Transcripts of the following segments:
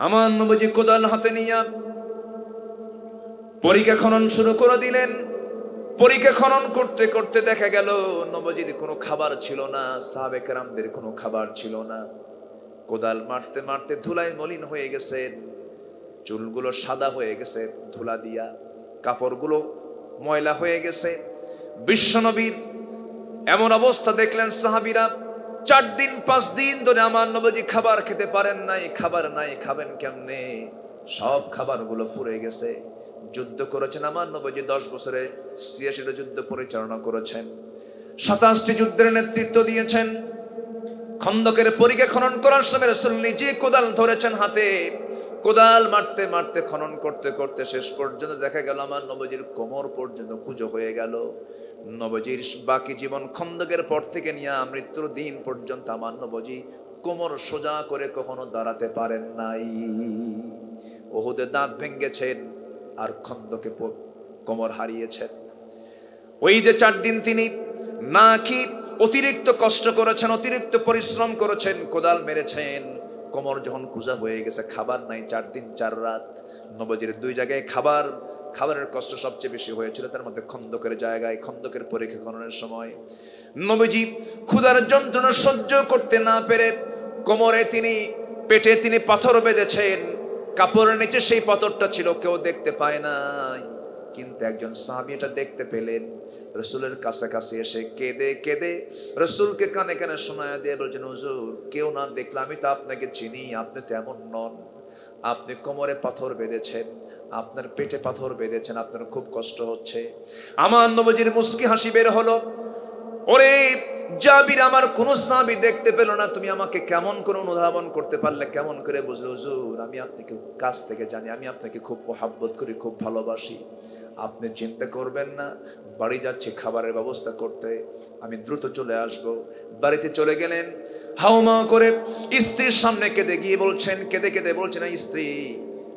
আমার নবীজি কোদাল হাতে নিয়ে পরীক্ষা খনন শুরু করে দিলেন। পরীক্ষা খনন করতে করতে দেখা গেল নবীজির কোনো খাবার ছিল না, সাহাবে কেরামদের কোনো খাবার ছিল না। কোদাল মারতে মারতে ধুলায় মলিন হয়ে গেছে, চুলগুলো সাদা হয়ে গেছে ধুলা দিয়া, কাপড়গুলো ময়লা হয়ে গেছে। বিশ্বনবীর এমন অবস্থা দেখলেন সাহাবীরা। 4 দিন 5 দিন ধরে আমার নবীজি খাবার খেতে পারেন নাই, খাবার নাই, খাবেন কেমনে? সব খাবারগুলো ফুরে গেছে। যুদ্ধ করেছেন আমার নবীজি 10 বছরে 86টা যুদ্ধ পরিচালনা করেছেন, 27টি যুদ্ধের নেতৃত্ব দিয়েছেন। খন্দকের পরীক্ষা খনন করার সময় রাসূল নিজে কোদাল ধরেছেন হাতে। কোদাল মারতে মারতে খনন করতে করতে শেষ পর্যন্ত দেখা গেল আমার নবীজির কোমর পর্যন্ত কুঁজো হয়ে গেল। নবীজির বাকি জীবন খন্দকের পর থেকে নিয়ে মৃত্যুর দিন পর্যন্ত আমার নবীজি কোমর সোজা করে কখনো দাঁড়াতে পারেন নাই। উহুদে দাঁত ভেঙেছেন আর খন্দকে কোমর হারিয়েছেন। ওই যে 4 দিন তিনি না কি অতিরিক্ত কষ্ট করেছেন, অতিরিক্ত পরিশ্রম করেছেন, কোদাল মেরেছেন, কোমর যখন কুজা হয়ে গেছে, খাবার নাই 4 দিন 4 রাত। নবীজির 2 জায়গায় খাবারের কষ্ট সবচেয়ে বেশি হয়েছিল, তার মধ্যে খন্দকের জায়গায়, খন্দকের পরীক্ষা খননের সময় নবীজি ক্ষুধার যন্ত্রণা সহ্য করতে না পেরে কোমরে পেটে তিনি পাথর বেঁধেছেন। কাপড়ের নিচে সেই পাথরটা ছিল, কেউ দেখতে পায় নাই, কিন্তু একজন সাহাবী এটা দেখতে পেলেন। রাসূলের কাছাকাছি এসে কেঁদে কেঁদে রাসূলকে কানে কানে শোনায় দিয়ে বলছেন, হুজুর কেউ না দেখলে আমি তো আপনাকে চিনি, আপনি তেমন নন। আপনি কোমরে পাথর বেঁধেছেন, আপনার পেটে পাথর বেঁধেছেন, আপনার খুব কষ্ট হচ্ছে। আমার নবীজির মুস্কি হাসি বের হলো। ওরে জাবির, আমার কোন সাহাবী দেখতে পেল না, তুমি আমাকে কেমন করে অনুধাবন করতে পারলে, কেমন করে বুঝলে? হুজুর আমি আপনাকে কাছ থেকে জানি, আমি আপনাকে খুব মহব্বত করি, খুব ভালোবাসি। আপনি চিন্তা করবেন না, বাড়ি যাচ্ছি খাবারের ব্যবস্থা করতে, আমি দ্রুত চলে আসব। বাড়িতে চলে গেলেন, হাউমা করে স্ত্রীর সামনে কেঁদে কেঁদে বলছেন, স্ত্রী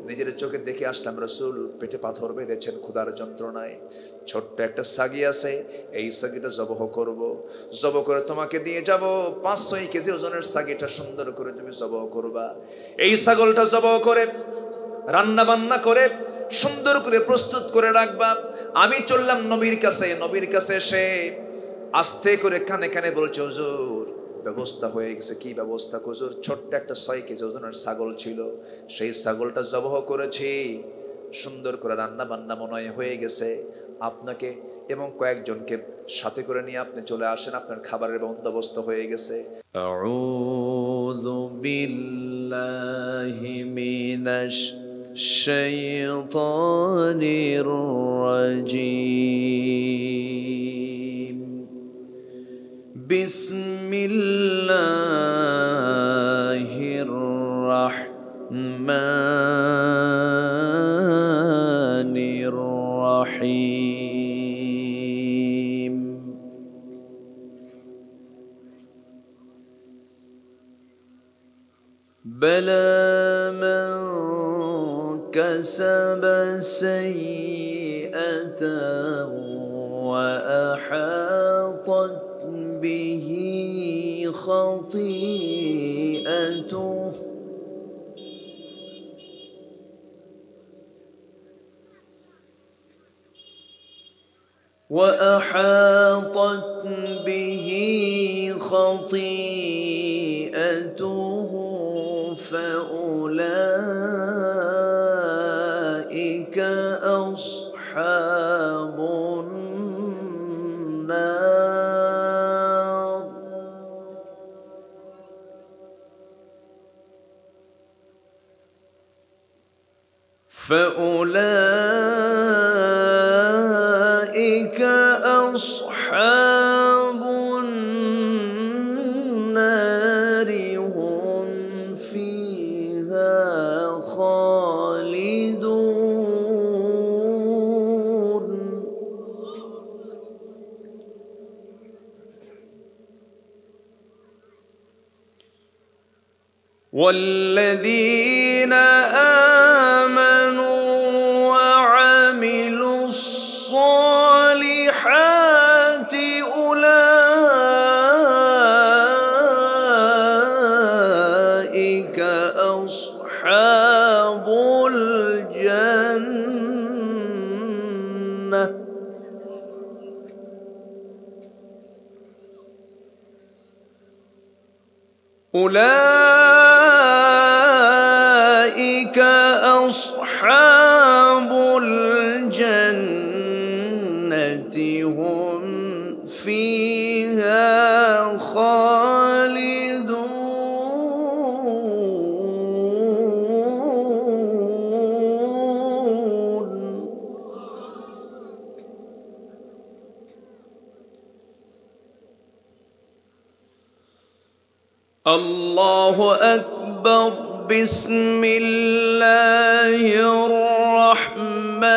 নিজের চোখে দেখে আসলাম রাসূল পেটে পাথর বেঁধেছেন ক্ষুধার যন্ত্রণায়। ছোট্ট একটা সাগি আছে, এই সাগিটা জবহ করব, জবহ করে তোমাকে দিয়ে যাব। 5-6 কেজি ওজনের সাগিটা সুন্দর করে তুমি জবহ করবা। এই ছাগলটা জবহ করে রান্না বান্না করে সুন্দর করে প্রস্তুত করে রাখবা। আমি চললাম নবীর কাছে এসে আস্তে করে কানে কানে বলছে, হুজুর ব্যবস্থা হয়ে গেছে। কি ব্যবস্থা হুজুর? ছোট্ট একটা 6 কেজি ওজনের ছাগল ছিল, সেই ছাগলটা জবহ করেছি, সুন্দর করে রান্না বান্না মনে হয়ে গেছে। আপনাকে এবং কয়েকজনকে সাথে করে নিয়ে আপনি চলে আসেন, আপনার খাবারের বন্দোবস্ত হয়ে গেছে। আউযু বিল্লাহি মিনাশ শাইতানির রাজীম। বিসমিল্লাহির রাহমানির রাহিম। بلى من كسب سيئة وأحاطت به خطيئته فأولئك أصحاب النار. فأولئك أصحاب النار هم فيها خالدون. والذين آمنوا وعملوا الصالحات أولئك أصحاب الجنة أولئك أصحاب الجنة هم فيها خالدون الله أكبر بسم الله الرحمن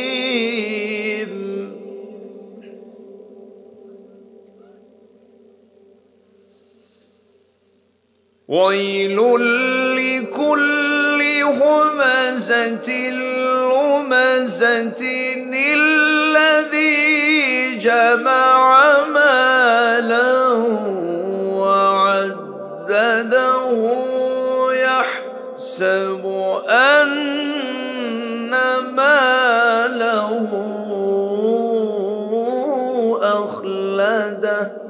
الرحيم ويل لكل همزة لمزة الذي جمع مالا وعدده يحسب أن ماله أخلده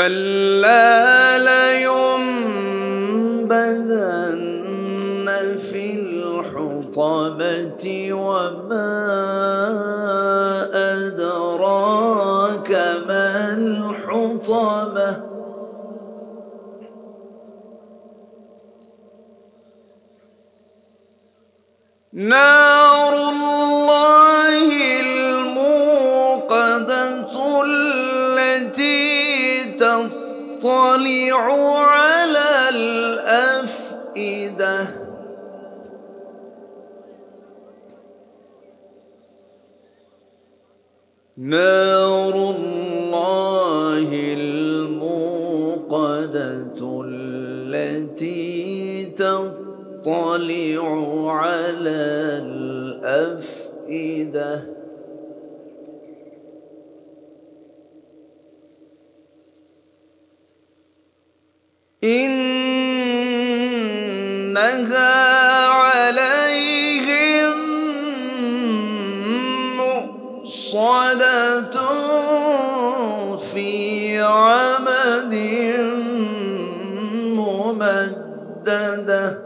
كلا لينبذن في الحطمة وما أدراك ما الحطمة نار الله الموقدة التي تطلع على الأفئدة نار الله الموقدة التي تطلع على الأفئدة إنها عليهم مؤصدة في عمد ممددة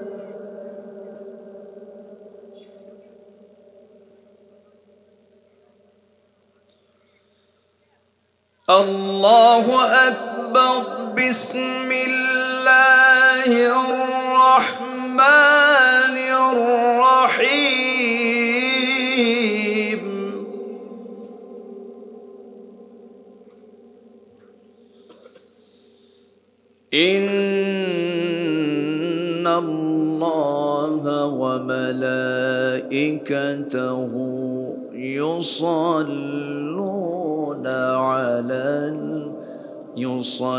الله أكبر بسم الله الرحمن الرحيم إن الله وملائكته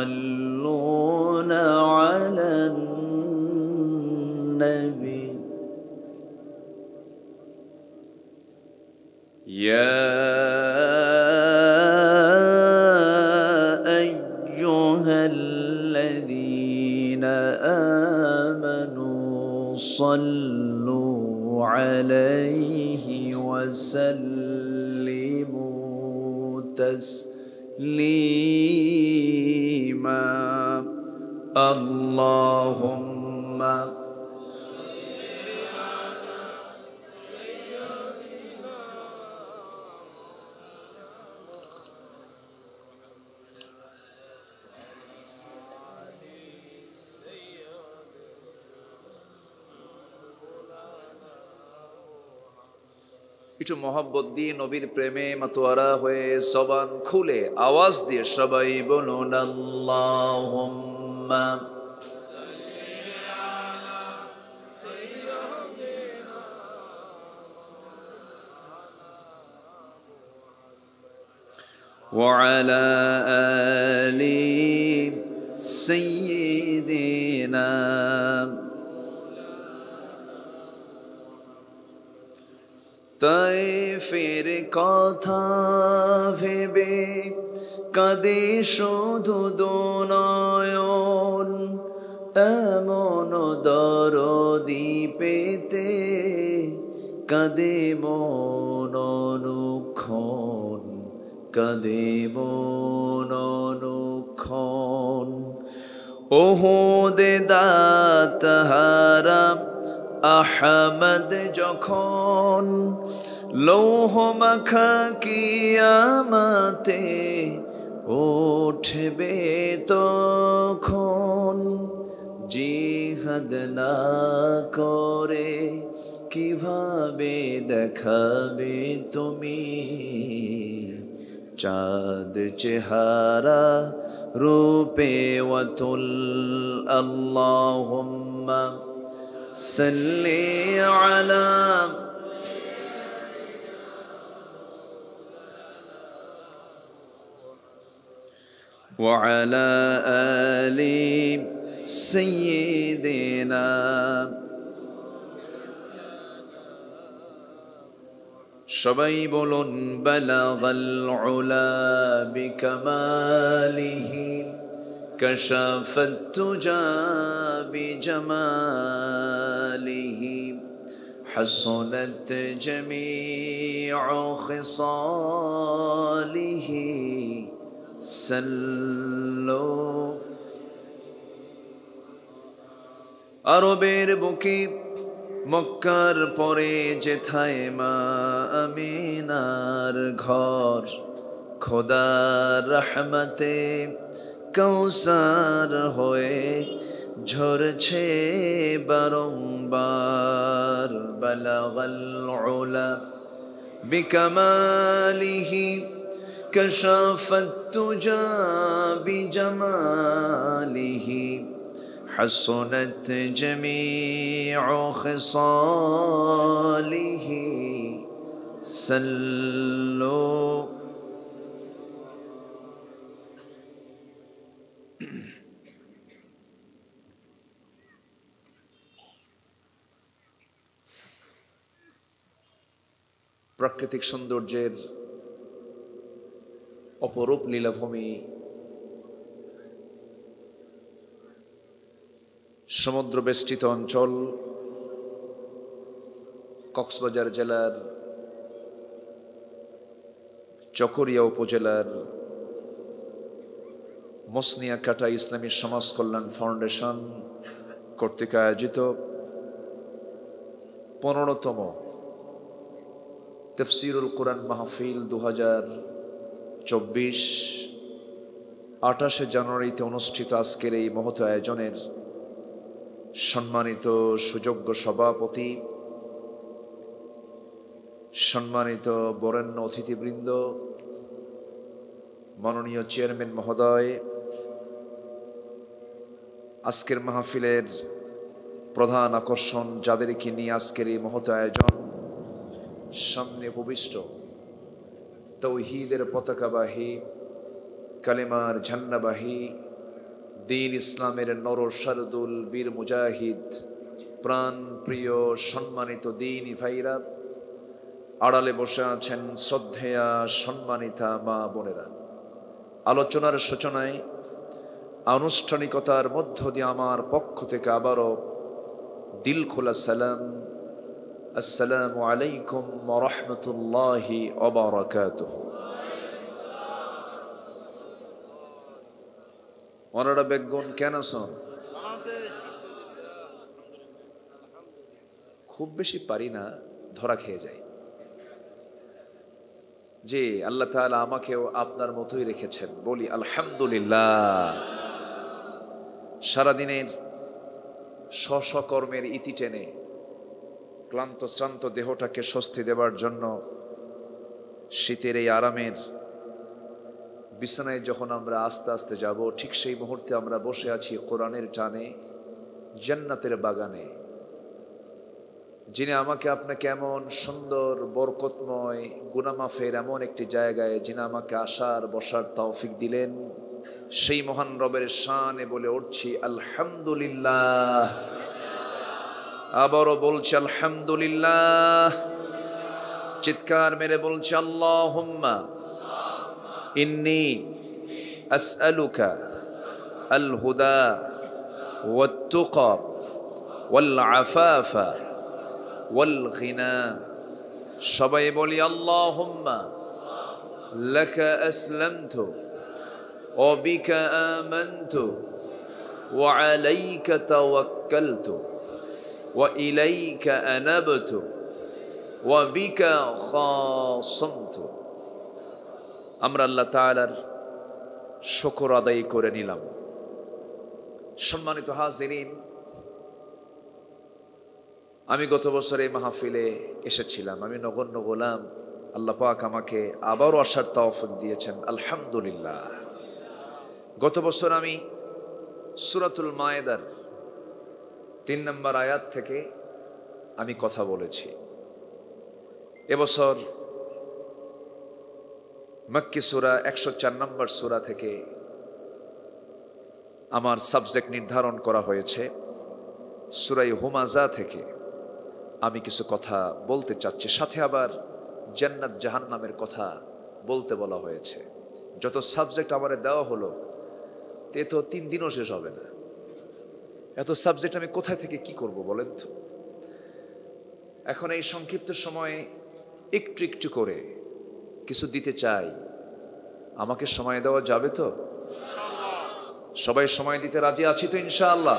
يصلون على النبي يا أيها الذين آمنوا صلوا عليه وسلموا تسليما اللهم একটু মহব্বত দিয়ে নবীর প্রেমে মাতোয়ারা হয়ে জবান খুলে আওয়াজ দিয়ে সবাই বলুন আল্লাহুম্মা وعلى آل سيدنا তাইফের কথা ভেবে কাঁদে শুধু দুনয়ন, এমন দরদি পেতে কাঁদে মন অনুক্ষণ, কাঁদে মন অনুক্ষণ। ওহুদে দাঁতহারা আহমদ যখন লৌহ মাখা কিয়ামতে উঠবে তখন, জিহাদ না করে কিভাবে দেখাবে তুমি চাঁদ চেহারা রূপে ওয়াতুল। আল্লাহুম্মা সাল্লি আলা ওয়া আলা আলি সাইয়্যিদিনা। সবাই বলুন বালাগাল উলা বিকামালিহি কাশাফাত তুজা বিজামালিহি হাসনাত জামিউ খিসালিহি সাল্লু। আরবের বুকে মক্কার পরে যেথায় মা আমিনার ঘর, খোদার রহমতে কৌসার হয়ে ঝরছে বারংবার। বালাগাল উলা বিকামালিহি কাশাফাত তুজা বিজামালিহি حسنت جميع خصاله صلوا। প্রাকৃতিক সৌন্দর্যের অপরূপ লীলাভূমি, সমুদ্র বেষ্টিত অঞ্চল, কক্সবাজার জেলার চকরিয়া উপজেলার মসনিয়াকাটা ইসলামী সমাজ কল্যাণ ফাউন্ডেশন কর্তৃক আয়োজিত 15তম তাফসীরুল কুরআন মাহফিল 2024 28শে জানুয়ারিতে অনুষ্ঠিত আজকের এই মহৎ আয়োজনের সম্মানিত সুযোগ্য সভাপতি, সম্মানিত বরেণ্য অতিথিবৃন্দ, মাননীয় চেয়ারম্যান মহোদয়, আজকের মাহফিলের প্রধান আকর্ষণ যাদেরকে নিয়ে আজকের এই মহৎ আয়োজন, সামনে উপবিষ্ট তাওহীদের পতাকাবাহী, কালেমার ঝান্ডাবাহী, দীন ইসলামের নরশারদুল বীর মুজাহিদ, প্রাণ প্রিয় সম্মানিত দীনী ভাইরা, আড়ালে বসে আছেন শ্রদ্ধেয়া সম্মানিতা মা বোনেরা। আলোচনার সূচনায় আনুষ্ঠানিকতার মধ্য দিয়ে আমার পক্ষ থেকে আবারও দিল খোলা সালাম, আসসালামু আলাইকুম ওয়া রাহমাতুল্লাহি ওয়া বারাকাতুহু। ওনারা বেগুন কেন আছেন? খুব বেশি পারি না, ধরা খেয়ে যাই। যে আল্লাহ তাআলা আমাকেও আপনার মতোই রেখেছেন, বলি আলহামদুলিল্লাহ। সারাদিনের স্ব-স্ব-কর্মের ইতি টেনে ক্লান্ত শ্রান্ত দেহটাকে স্বস্তি দেবার জন্য শীতের এই আরামের বিছানায় যখন আমরা আস্তে আস্তে যাব, ঠিক সেই মুহূর্তে আমরা বসে আছি কোরআনের টানে, জান্নাতের বাগানে। যিনি আমাকে আপনাকে এমন সুন্দর বরকতময় গুনামাফের এমন একটি জায়গায় যিনি আমাকে আসার বসার তৌফিক দিলেন, সেই মহান রবের শানে বলে উঠছি আলহামদুলিল্লাহ। আবারও বলছি আলহামদুলিল্লাহ। চিৎকার মেরে বলছে আল্লাহুম্মা ইন্নী আসআলুকা আল হুদা ওয়াত তুকা ওয়াল আফাফা ওয়াল গিনা। সবাই বলি আল্লাহুম্মা লাকা আসলামতু ওয়া বিকা আমানতু ওয়া আলাইকা তাওয়াক্কালতু ওয়া ইলাইকা আনাবতু ওয়া বিকা খাসামতু। আমরা আল্লাহ তাআলার শুকর আদায় করে নিলাম। সম্মানিত হাজিরিন, আমি গত বছর এই মাহফিলে এসেছিলাম। আমি নগণ্য গোলাম, আল্লাহ পাক আমাকে আবারও আসার তৌফিক দিয়েছেন, আলহামদুলিল্লাহ। গত বছর আমি সূরাতুল মায়েদার 3 নম্বর আয়াত থেকে আমি কথা বলেছি। এবছর মক্কি সূরা 104 নম্বর সূরা থেকে আমার সাবজেক্ট নির্ধারণ করা হয়েছে। সূরা হুমাযা থেকে আমি কিছু কথা বলতে চাচ্ছি, সাথে আবার জান্নাত জাহান্নামের কথা বলতে বলা হয়েছে। যত সাবজেক্ট আমারে দেওয়া হলো তে তো 3 দিনও শেষ হবে না। এত সাবজেক্ট আমি কোথায় থেকে কি করব বলেন তো? এখন এই সংক্ষিপ্ত সময়ে একটু একটু করে কিছু দিতে চাই। আমাকে সময় দেওয়া যাবে তো? সবাই সময় দিতে রাজি আছি তো ইনশাআল্লাহ?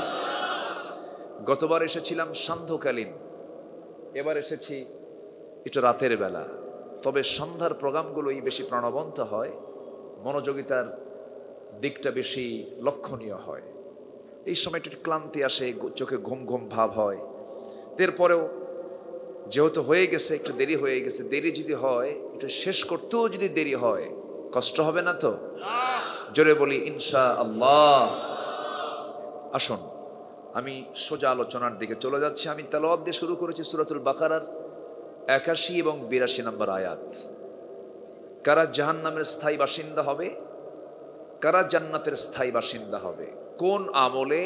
গতবার এসেছিলাম সান্ধ্যকালীন, এবার এসেছি একটু রাতের বেলা। তবে সন্ধ্যার প্রোগ্রামগুলোই বেশি প্রাণবন্ত হয়, মনোযোগিতার দিকটা বেশি লক্ষণীয় হয়। এই সময়টা একটু ক্লান্তি আসে, চোখে ঘুম ঘুম ভাব হয়। এরপরেও যেহেতু হয়ে গেছে, একটু দেরি হয়ে গেছে, দেরি যদি হয় একটু শেষ করতেও যদি দেরি হয় কষ্ট হবে না তো? জোরে বলি ইনশাআল্লাহ। আসুন আমি সোজা আলোচনার দিকে চলে যাচ্ছি। আমি তেলাওয়াত দিয়ে শুরু করেছি সূরাতুল বাকারার 81 এবং 82 নম্বর আয়াত। কারা জাহান্নামের স্থায়ী বাসিন্দা হবে, কারা জান্নাতের স্থায়ী বাসিন্দা হবে, কোন আমলে,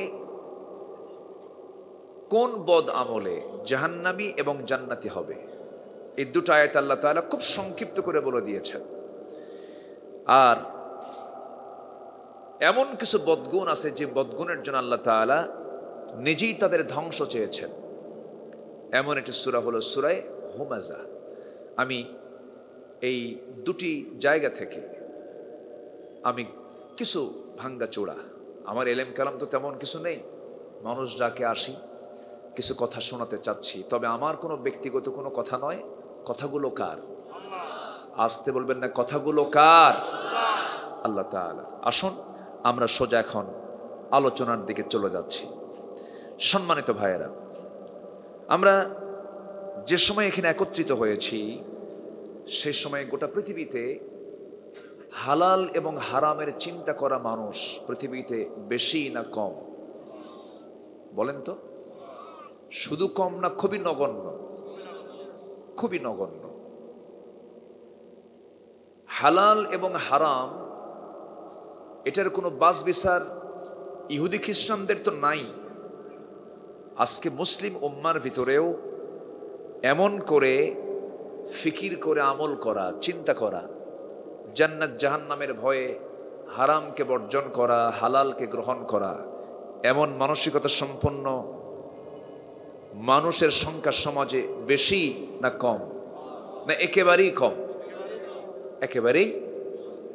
কোন বদ আমলে জাহান্নামী এবং জান্নাতি হবে, এই দুটো আয়াত আল্লাহ তাআলা খুব সংক্ষিপ্ত করে বলে দিয়েছেন। আর এমন কিছু বদগুণ আছে যে বদগুণের জন্য আল্লাহ তাআলা নিজেই তাদের ধ্বংস চেয়েছেন। এমন একটি সূরা হলো সূরা হুমাযা। আমি এই দুটি জায়গা থেকে আমি কিছু ভাঙ্গা চোড়া, আমার এলেম কালাম তো তেমন কিছু নেই, মানুষ যাকে আসি কিছু কথা শোনাতে চাচ্ছি। তবে আমার কোনো ব্যক্তিগত কোনো কথা নয়, কথাগুলো কার? আসতে বলবেন না, কথাগুলো কার? আল্লাহ তাআলা। আসুন আমরা সোজা এখন আলোচনার দিকে চলে যাচ্ছি। সম্মানিত ভাইয়েরা, আমরা যে সময় এখানে একত্রিত হয়েছি সেই সময় গোটা পৃথিবীতে হালাল এবং হারামের চিন্তা করা মানুষ পৃথিবীতে বেশি না কম? বলেন তো, শুধু কম না খুবই নগণ্য? খুবই নগণ্য। হালাল এবং হারাম এটার কোনো বাস বিচার ইহুদি খ্রিস্টানদের তো নাই। আজকে মুসলিম উম্মার ভিতরেও এমন করে ফিকির করে আমল করা, চিন্তা করা, জান্নাত জাহান্নামের ভয়ে হারামকে বর্জন করা, হালালকে গ্রহণ করা, এমন মানসিকতা সম্পন্ন মানুষের সংখ্যা সমাজে বেশি না কম? না একেবারেই কম? একেবারেই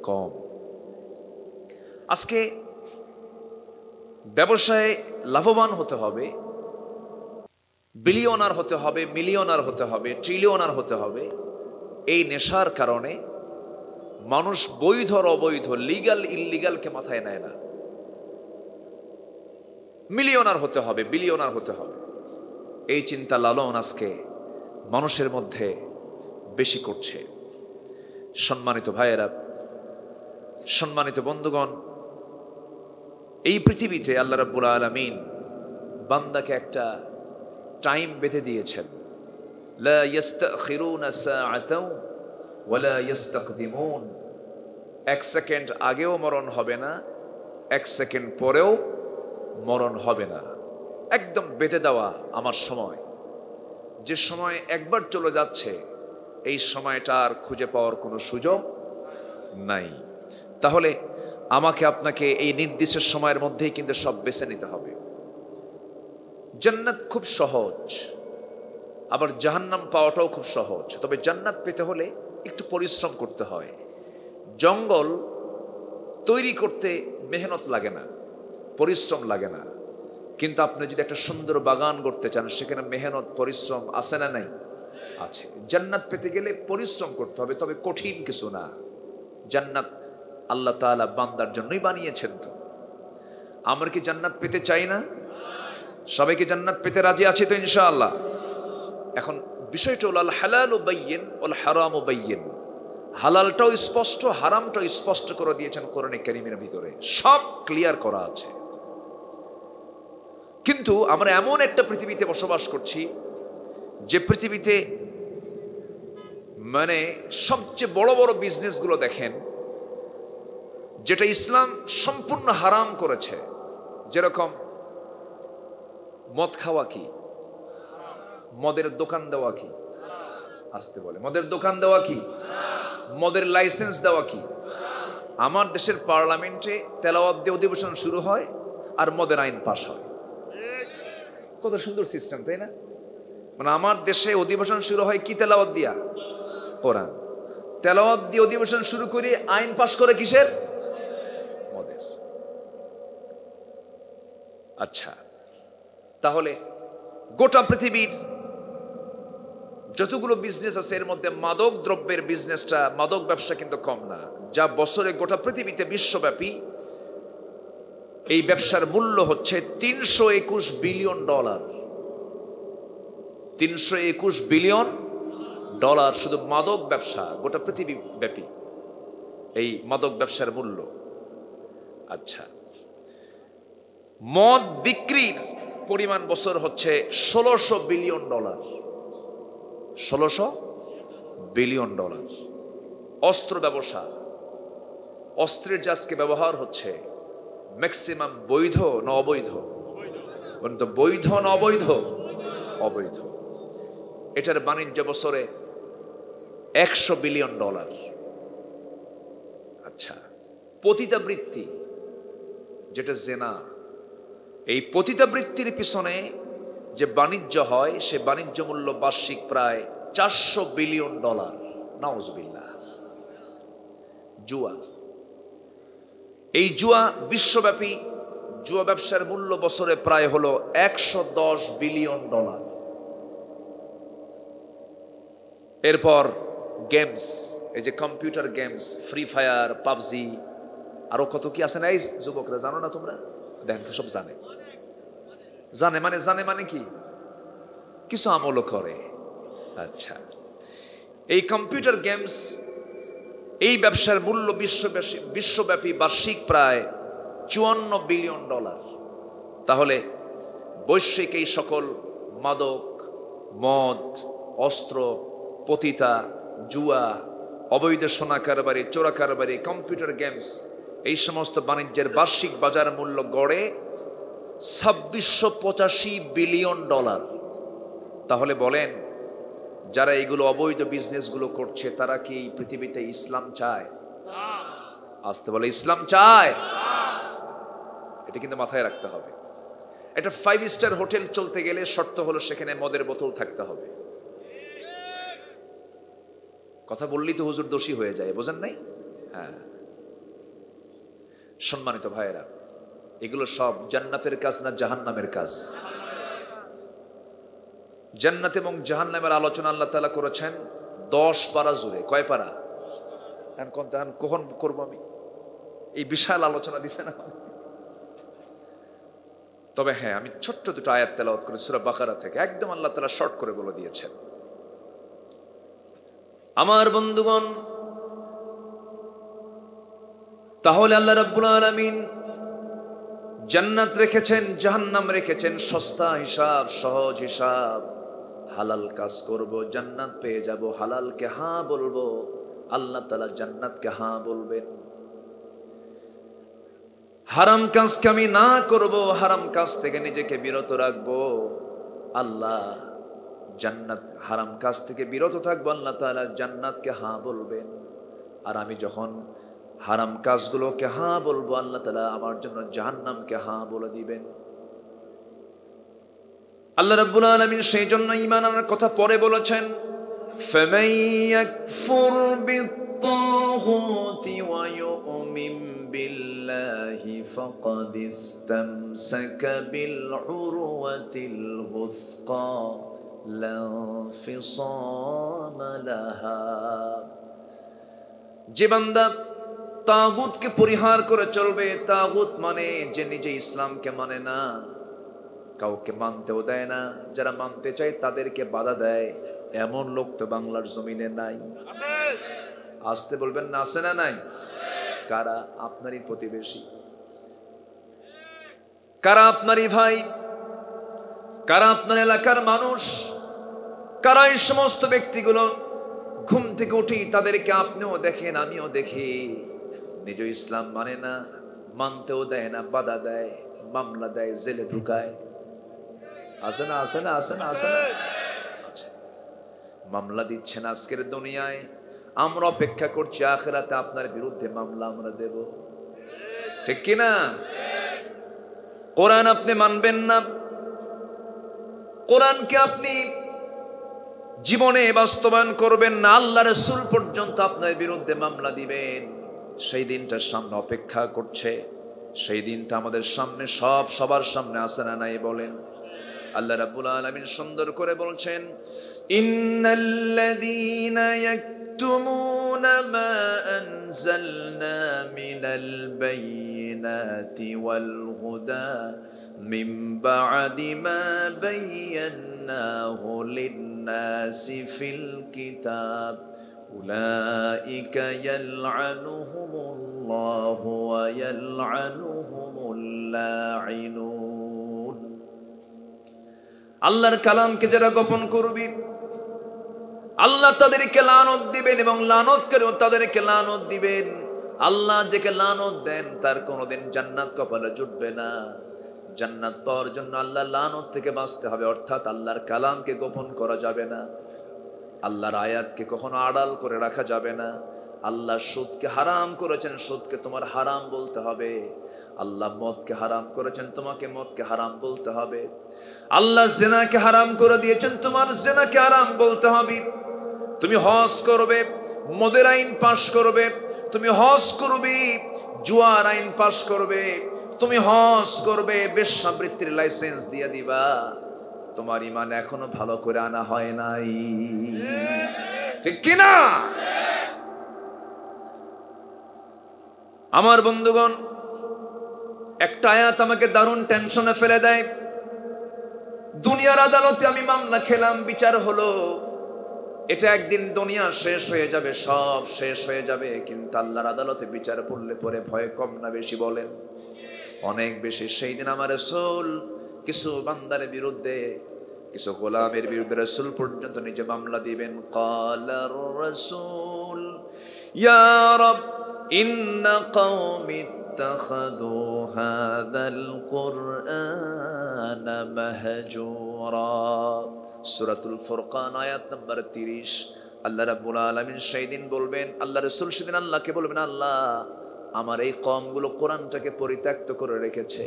কম। আজকে ব্যবসায় লাভবান হতে হবে, বিলিয়নার হতে হবে, মিলিয়নার হতে হবে, ট্রিলিয়নার হতে হবে, এই নেশার কারণে মানুষ বৈধ আর অবৈধ, লিগাল ইল্লিগালকে মাথায় নেয় না। মিলিয়নার হতে হবে, বিলিয়নার হতে হবে, এই চিন্তা লালন আজকে মানুষের মধ্যে বেশি করছে। সম্মানিত ভাইয়েরা, সম্মানিত বন্ধুগণ, এই পৃথিবীতে আল্লাহ রাব্বুল আলামিন বান্দাকে একটা টাইম বেঁধে দিয়েছেন। লা ইস্তাখিরুনা সাআতাও ওয়ালা ইস্তাকদিমুন। 1 সেকেন্ড আগেও মরণ হবে না, 1 সেকেন্ড পরেও মরণ হবে না। একদম বেঁধে দেওয়া আমার সময়, যে সময় একবার চলে যাচ্ছে এই সময়টা আর খুঁজে পাওয়ার কোনো সুযোগ নাই। তাহলে আমাকে আপনাকে এই নির্দিষ্ট সময়ের মধ্যেই কিন্তু সব বেছে নিতে হবে। জান্নাত খুব সহজ, আবার জাহান্নাম পাওয়াটাও খুব সহজ। তবে জান্নাত পেতে হলে একটু পরিশ্রম করতে হয়। জঙ্গল তৈরি করতে মেহনত লাগে না, পরিশ্রম লাগে না, কিন্তু আপনি যদি একটা সুন্দর বাগান করতে চান সেখানে মেহনত পরিশ্রম আছে না নাই? আছে। জান্নাত পেতে গেলে পরিশ্রম করতে হবে, তবে কঠিন কিছু না। জান্নাত আল্লাহ তাআলা বান্দার জন্যই বানিয়েছেন। তো আমরা কি জান্নাত পেতে চাই না? সবাইকে জান্নাত পেতে রাজি আছে তো ইনশাআল্লাহ? এখন বিষয়টা হলো আল হালালু বাইয়িন ওয়াল হারামু বাইয়িন। হালালটাও স্পষ্ট, হারামটাও স্পষ্ট করে দিয়েছেন কোরআনে কারীমের ভিতরে, সব ক্লিয়ার করা আছে। কিন্তু আমরা এমন একটা পৃথিবীতে বসবাস করছি যে পৃথিবীতে মানে সবচেয়ে বড় বড় বিজনেসগুলো দেখেন যেটা ইসলাম সম্পূর্ণ হারাম করেছে। যেরকম মদ খাওয়া কি, মদের দোকান দেওয়া কি, আসতে বলে মদের দোকান দেওয়া কি, মদের লাইসেন্স দেওয়া কি। আমার দেশের পার্লামেন্টে তেলাওয়াত দিয়ে অধিবেশন শুরু হয় আর মদের আইন পাশ হয়। কত সুন্দর সিস্টেম, তাই না? মানে আমার দেশে অধিবেশন শুরু হয় কি তেলাওয়াত দিয়া? কোরআন। তেলাওয়াত দিয়ে অধিবেশন শুরু করে আইন পাশ করে কিসের? মদের। আচ্ছা, তাহলে গোটা পৃথিবীর যতগুলো বিজনেস আছে এর মধ্যে মাদক দ্রব্যের বিজনেসটা, মাদক ব্যবসা কিন্তু কম না। যা বছরে গোটা পৃথিবীতে বিশ্বব্যাপী এই ব্যবসার মূল্য হচ্ছে $321 বিলিয়ন। $321 বিলিয়ন শুধু মাদক ব্যবসা, গোটা পৃথিবী ব্যাপী এই মাদক ব্যবসার মূল্য। আচ্ছা, মদ বিক্রির পরিমাণ বছর হচ্ছে $1600 বিলিয়ন। $1600 বিলিয়ন। অস্ত্র ব্যবসা, অস্ত্রের যে আজকে ব্যবহার হচ্ছে ম্যাক্সিমাম বৈধ না অবৈধ? বৈধ না অবৈধ? অবৈধ। এটার বাণিজ্য বছরে $100 বিলিয়ন। আচ্ছা, পতিতাবৃত্তি যেটা জেনা, এই পতিতাবৃত্তির পিছনে যে বাণিজ্য হয় সে বাণিজ্য মূল্য বার্ষিক প্রায় $400 বিলিয়ন। নাউজুবিল্লাহ। জুয়া, এই জুয়া বিশ্বব্যাপী জুয়া ব্যবসার মূল্য বছরে প্রায় হলো $110 বিলিয়ন। এরপর গেমস, এই যে computer games, free fire, PUBG, আরো কত কি আছে না? এই যুবকরা জানো না তোমরা? দেখেন সব জানে। জানে মানে কি? কিছু আমলও করে। আচ্ছা, এই কম্পিউটার গেমস, এই ব্যবসার মূল্য বিশ্বব্যাপী বার্ষিক প্রায় $54 বিলিয়ন। তাহলে বৈশ্বিক এই সকল মাদক, মদ, অস্ত্র, পতিতা, জুয়া, অবৈধ সোনা কারবারি, চোরা কারবারি, কম্পিউটার গেমস, এই সমস্ত বাণিজ্যের বার্ষিক বাজার মূল্য গড়ে $2685 বিলিয়ন। তাহলে বলেন, যারা এইগুলো অবৈধ বিজনেসগুলো করছে তারা কি এই পৃথিবীতে ইসলাম চায়? আসতে বলে ইসলাম চায়? এটা কিন্তু মাথায় রাখতে হবে। একটা 5 স্টার হোটেল চলতে গেলে শর্ত হলো সেখানে মদের বোতল থাকতে হবে। কথা বললেই তো হুজুর দোষী হয়ে যায়, বোঝেন নাই? হ্যাঁ, সম্মানিত ভাইয়েরা, এগুলো সব জান্নাতের কাজ না জাহান্নামের কাজ? জান্নাত এবং জাহান্নামের আলোচনা আল্লাহ তাআলা করেছেন 10 পারা জুড়ে। কয় পারা? কখন করবো আমি? এই বিশাল আলোচনা দিছে না। তবে হ্যাঁ, আমি ছোট্ট দুটো আয়াত তেলাওয়াত করে সূরা বাকারা থেকে, একদম আল্লাহ তাআলা শর্ট করে বলে দিয়েছেন। আমার বন্ধুগণ, তাহলে আল্লাহ রাব্বুল আলামিন জান্নাত রেখেছেন, জাহান্নাম রেখেছেন সস্তা হিসাব, সহজ হিসাব। হালাল কাজ করব, জান্নাত পেয়ে যাব। হালালকে হ্যাঁ বলবো, আল্লাহ তাআলা জান্নাতকে হ্যাঁ বলবেন। হারাম কাজকে আমি না করব, হারাম কাজ থেকে নিজেকে বিরত রাখবো, আল্লাহ জান্নাত হারাম কাজ থেকে বিরত থাকবো, আল্লাহ তাআলা জান্নাতকে হ্যাঁ বলবেন। আর আমি যখন হারাম কাজগুলোকে হ্যাঁ বলবো, আল্লাহ তাআলা আমার জন্য জাহান্নামকে হ্যাঁ বলে দিবেন। আল্লাহ রাব্বুল আলামিন সেই জন্য ঈমান আনার কথা পরে বলেছেন, ফামান ইয়াকফুর বিত-তাগুতি ওয়া ইউমিন বিল্লাহি ফাকাদ ইসতামসাকা বিল উরওয়াতিল গুসকা লা ইনফিসামা লাহা। যে বান্দা তাগুতকে পরিহার করে চলবে, তাগুত মানে যে নিজে ইসলামকে মানে না, কাউকে মানতেও দেয় না, যারা মানতে চায় তাদেরকে বাধা দেয়, এমন লোক তো বাংলার জমিনে নাই। আসতে বলবেন না, আছে না নাই? কারা? আপনারই প্রতিবেশী, কারা আপনারই ভাই, কারা আপনার এলাকার মানুষ, কারা এই সমস্ত ব্যক্তিগুলো ঘুম থেকে উঠি তাদেরকে আপনিও দেখেন আমিও দেখি, নিজ ইসলাম মানে না, মানতেও দেয় না, বাধা দেয়, মামলা দেয়, জেলে ঢুকায়। আছে না? আছে না? আছে না? আছে না? মামলা দিচ্ছেন আজকের দুনিয়ায়, আমরা অপেক্ষা করছি আখিরাতে আপনার বিরুদ্ধে মামলা আমরা দেব, ঠিক কিনা? কোরআন আপনি মানবেন না, কোরআনকে আপনি জীবনে বাস্তবায়ন করবেন না, আল্লাহ রাসূল পর্যন্ত আপনার বিরুদ্ধে মামলা দিবেন, সেই দিনটার সামনে অপেক্ষা করছে। সেই দিনটা আমাদের সামনে, সবার সামনে আছে না নাই বলেন? আল্লাহ রাব্বুল আলামিন সুন্দর করে বলছেন, ইন্নাল্লাযীনা ইয়াকতুমুনা মা আনজালনা মিনাল বায়িনাতি ওয়াল হুদা মিন বা'দি মা বায়্যানাহু লিন-নাসি ফিল কিতাব উলাইকা ইয়ালআনুহুমুল্লাহু ওয়া ইয়ালআনুহুমুল লাঈনুন। আল্লাহর কালামকে যারা গোপন করবি, আল্লাহ তাদেরকে লানত দিবেন এবং লানতকারীও তাদেরকে লানত দিবেন। আল্লাহ যাকে লানত দেন তার কোনোদিন জান্নাত কপালে জুটবে না। জান্নাত পাওয়ার জন্য আল্লাহর লানত থেকে বাঁচতে হবে, অর্থাৎ আল্লাহর কালামকে গোপন করা যাবে না, আল্লাহর আয়াতকে কখনো আড়াল করে রাখা যাবে না। আল্লাহ সুদকে হারাম করেছেন, সুদকে তোমার হারাম বলতে হবে। আল্লাহ মদকে হারাম করেছেন, তোমাকে মদকে হারাম বলতে হবে। আল্লাহ জিনাকে হারাম করে দিয়েছেন, তোমার জিনাকে হারাম বলতে হবে। তুমি হজ করবে, মদের আইন পাশ করবে, তুমি হজ করবে, জুয়ার আইন পাশ করবে, তুমি হজ করবে, বেশ্যাবৃত্তির লাইসেন্স দিয়ে দিবা, তোমার ঈমান এখনো ভালো করে আনা হয় নাই, ঠিক কিনা? আমার বন্ধুগণ, একটা আয়াত আমাকে দারুণ টেনশনে ফেলে দেয়। দুনিয়ার আদালতে আমি মামলা খেলাম, বিচার হলো, এটা একদিন দুনিয়া শেষ হয়ে যাবে, সব শেষ হয়ে যাবে, কিন্তু আল্লাহর আদালতে বিচার পড়লে পরে ভয় কম না বেশি বলেন? অনেক বেশি। সেই দিন আমার রাসূল কিছু বান্দার বিরুদ্ধে, কিছু গোলামের বিরুদ্ধে রাসূল পর্যন্ত নিজে মামলা দিবেন। ক্বালার রাসূল ইয়া রাব ইন্না কওমি ইত্তাখাযু হাযাল কুরআনা মাহজুরা। সূরাতুল ফুরকান আয়াত নাম্বার 30। আল্লাহ রাব্বুল আলামিন সেই দিন বলবেন, আল্লাহ রাসূল সেদিন আল্লাহকে বলবেন, আল্লাহ আমার এই কওমগুলো কোরআনটাকে পরিত্যক্ত করে রেখেছে,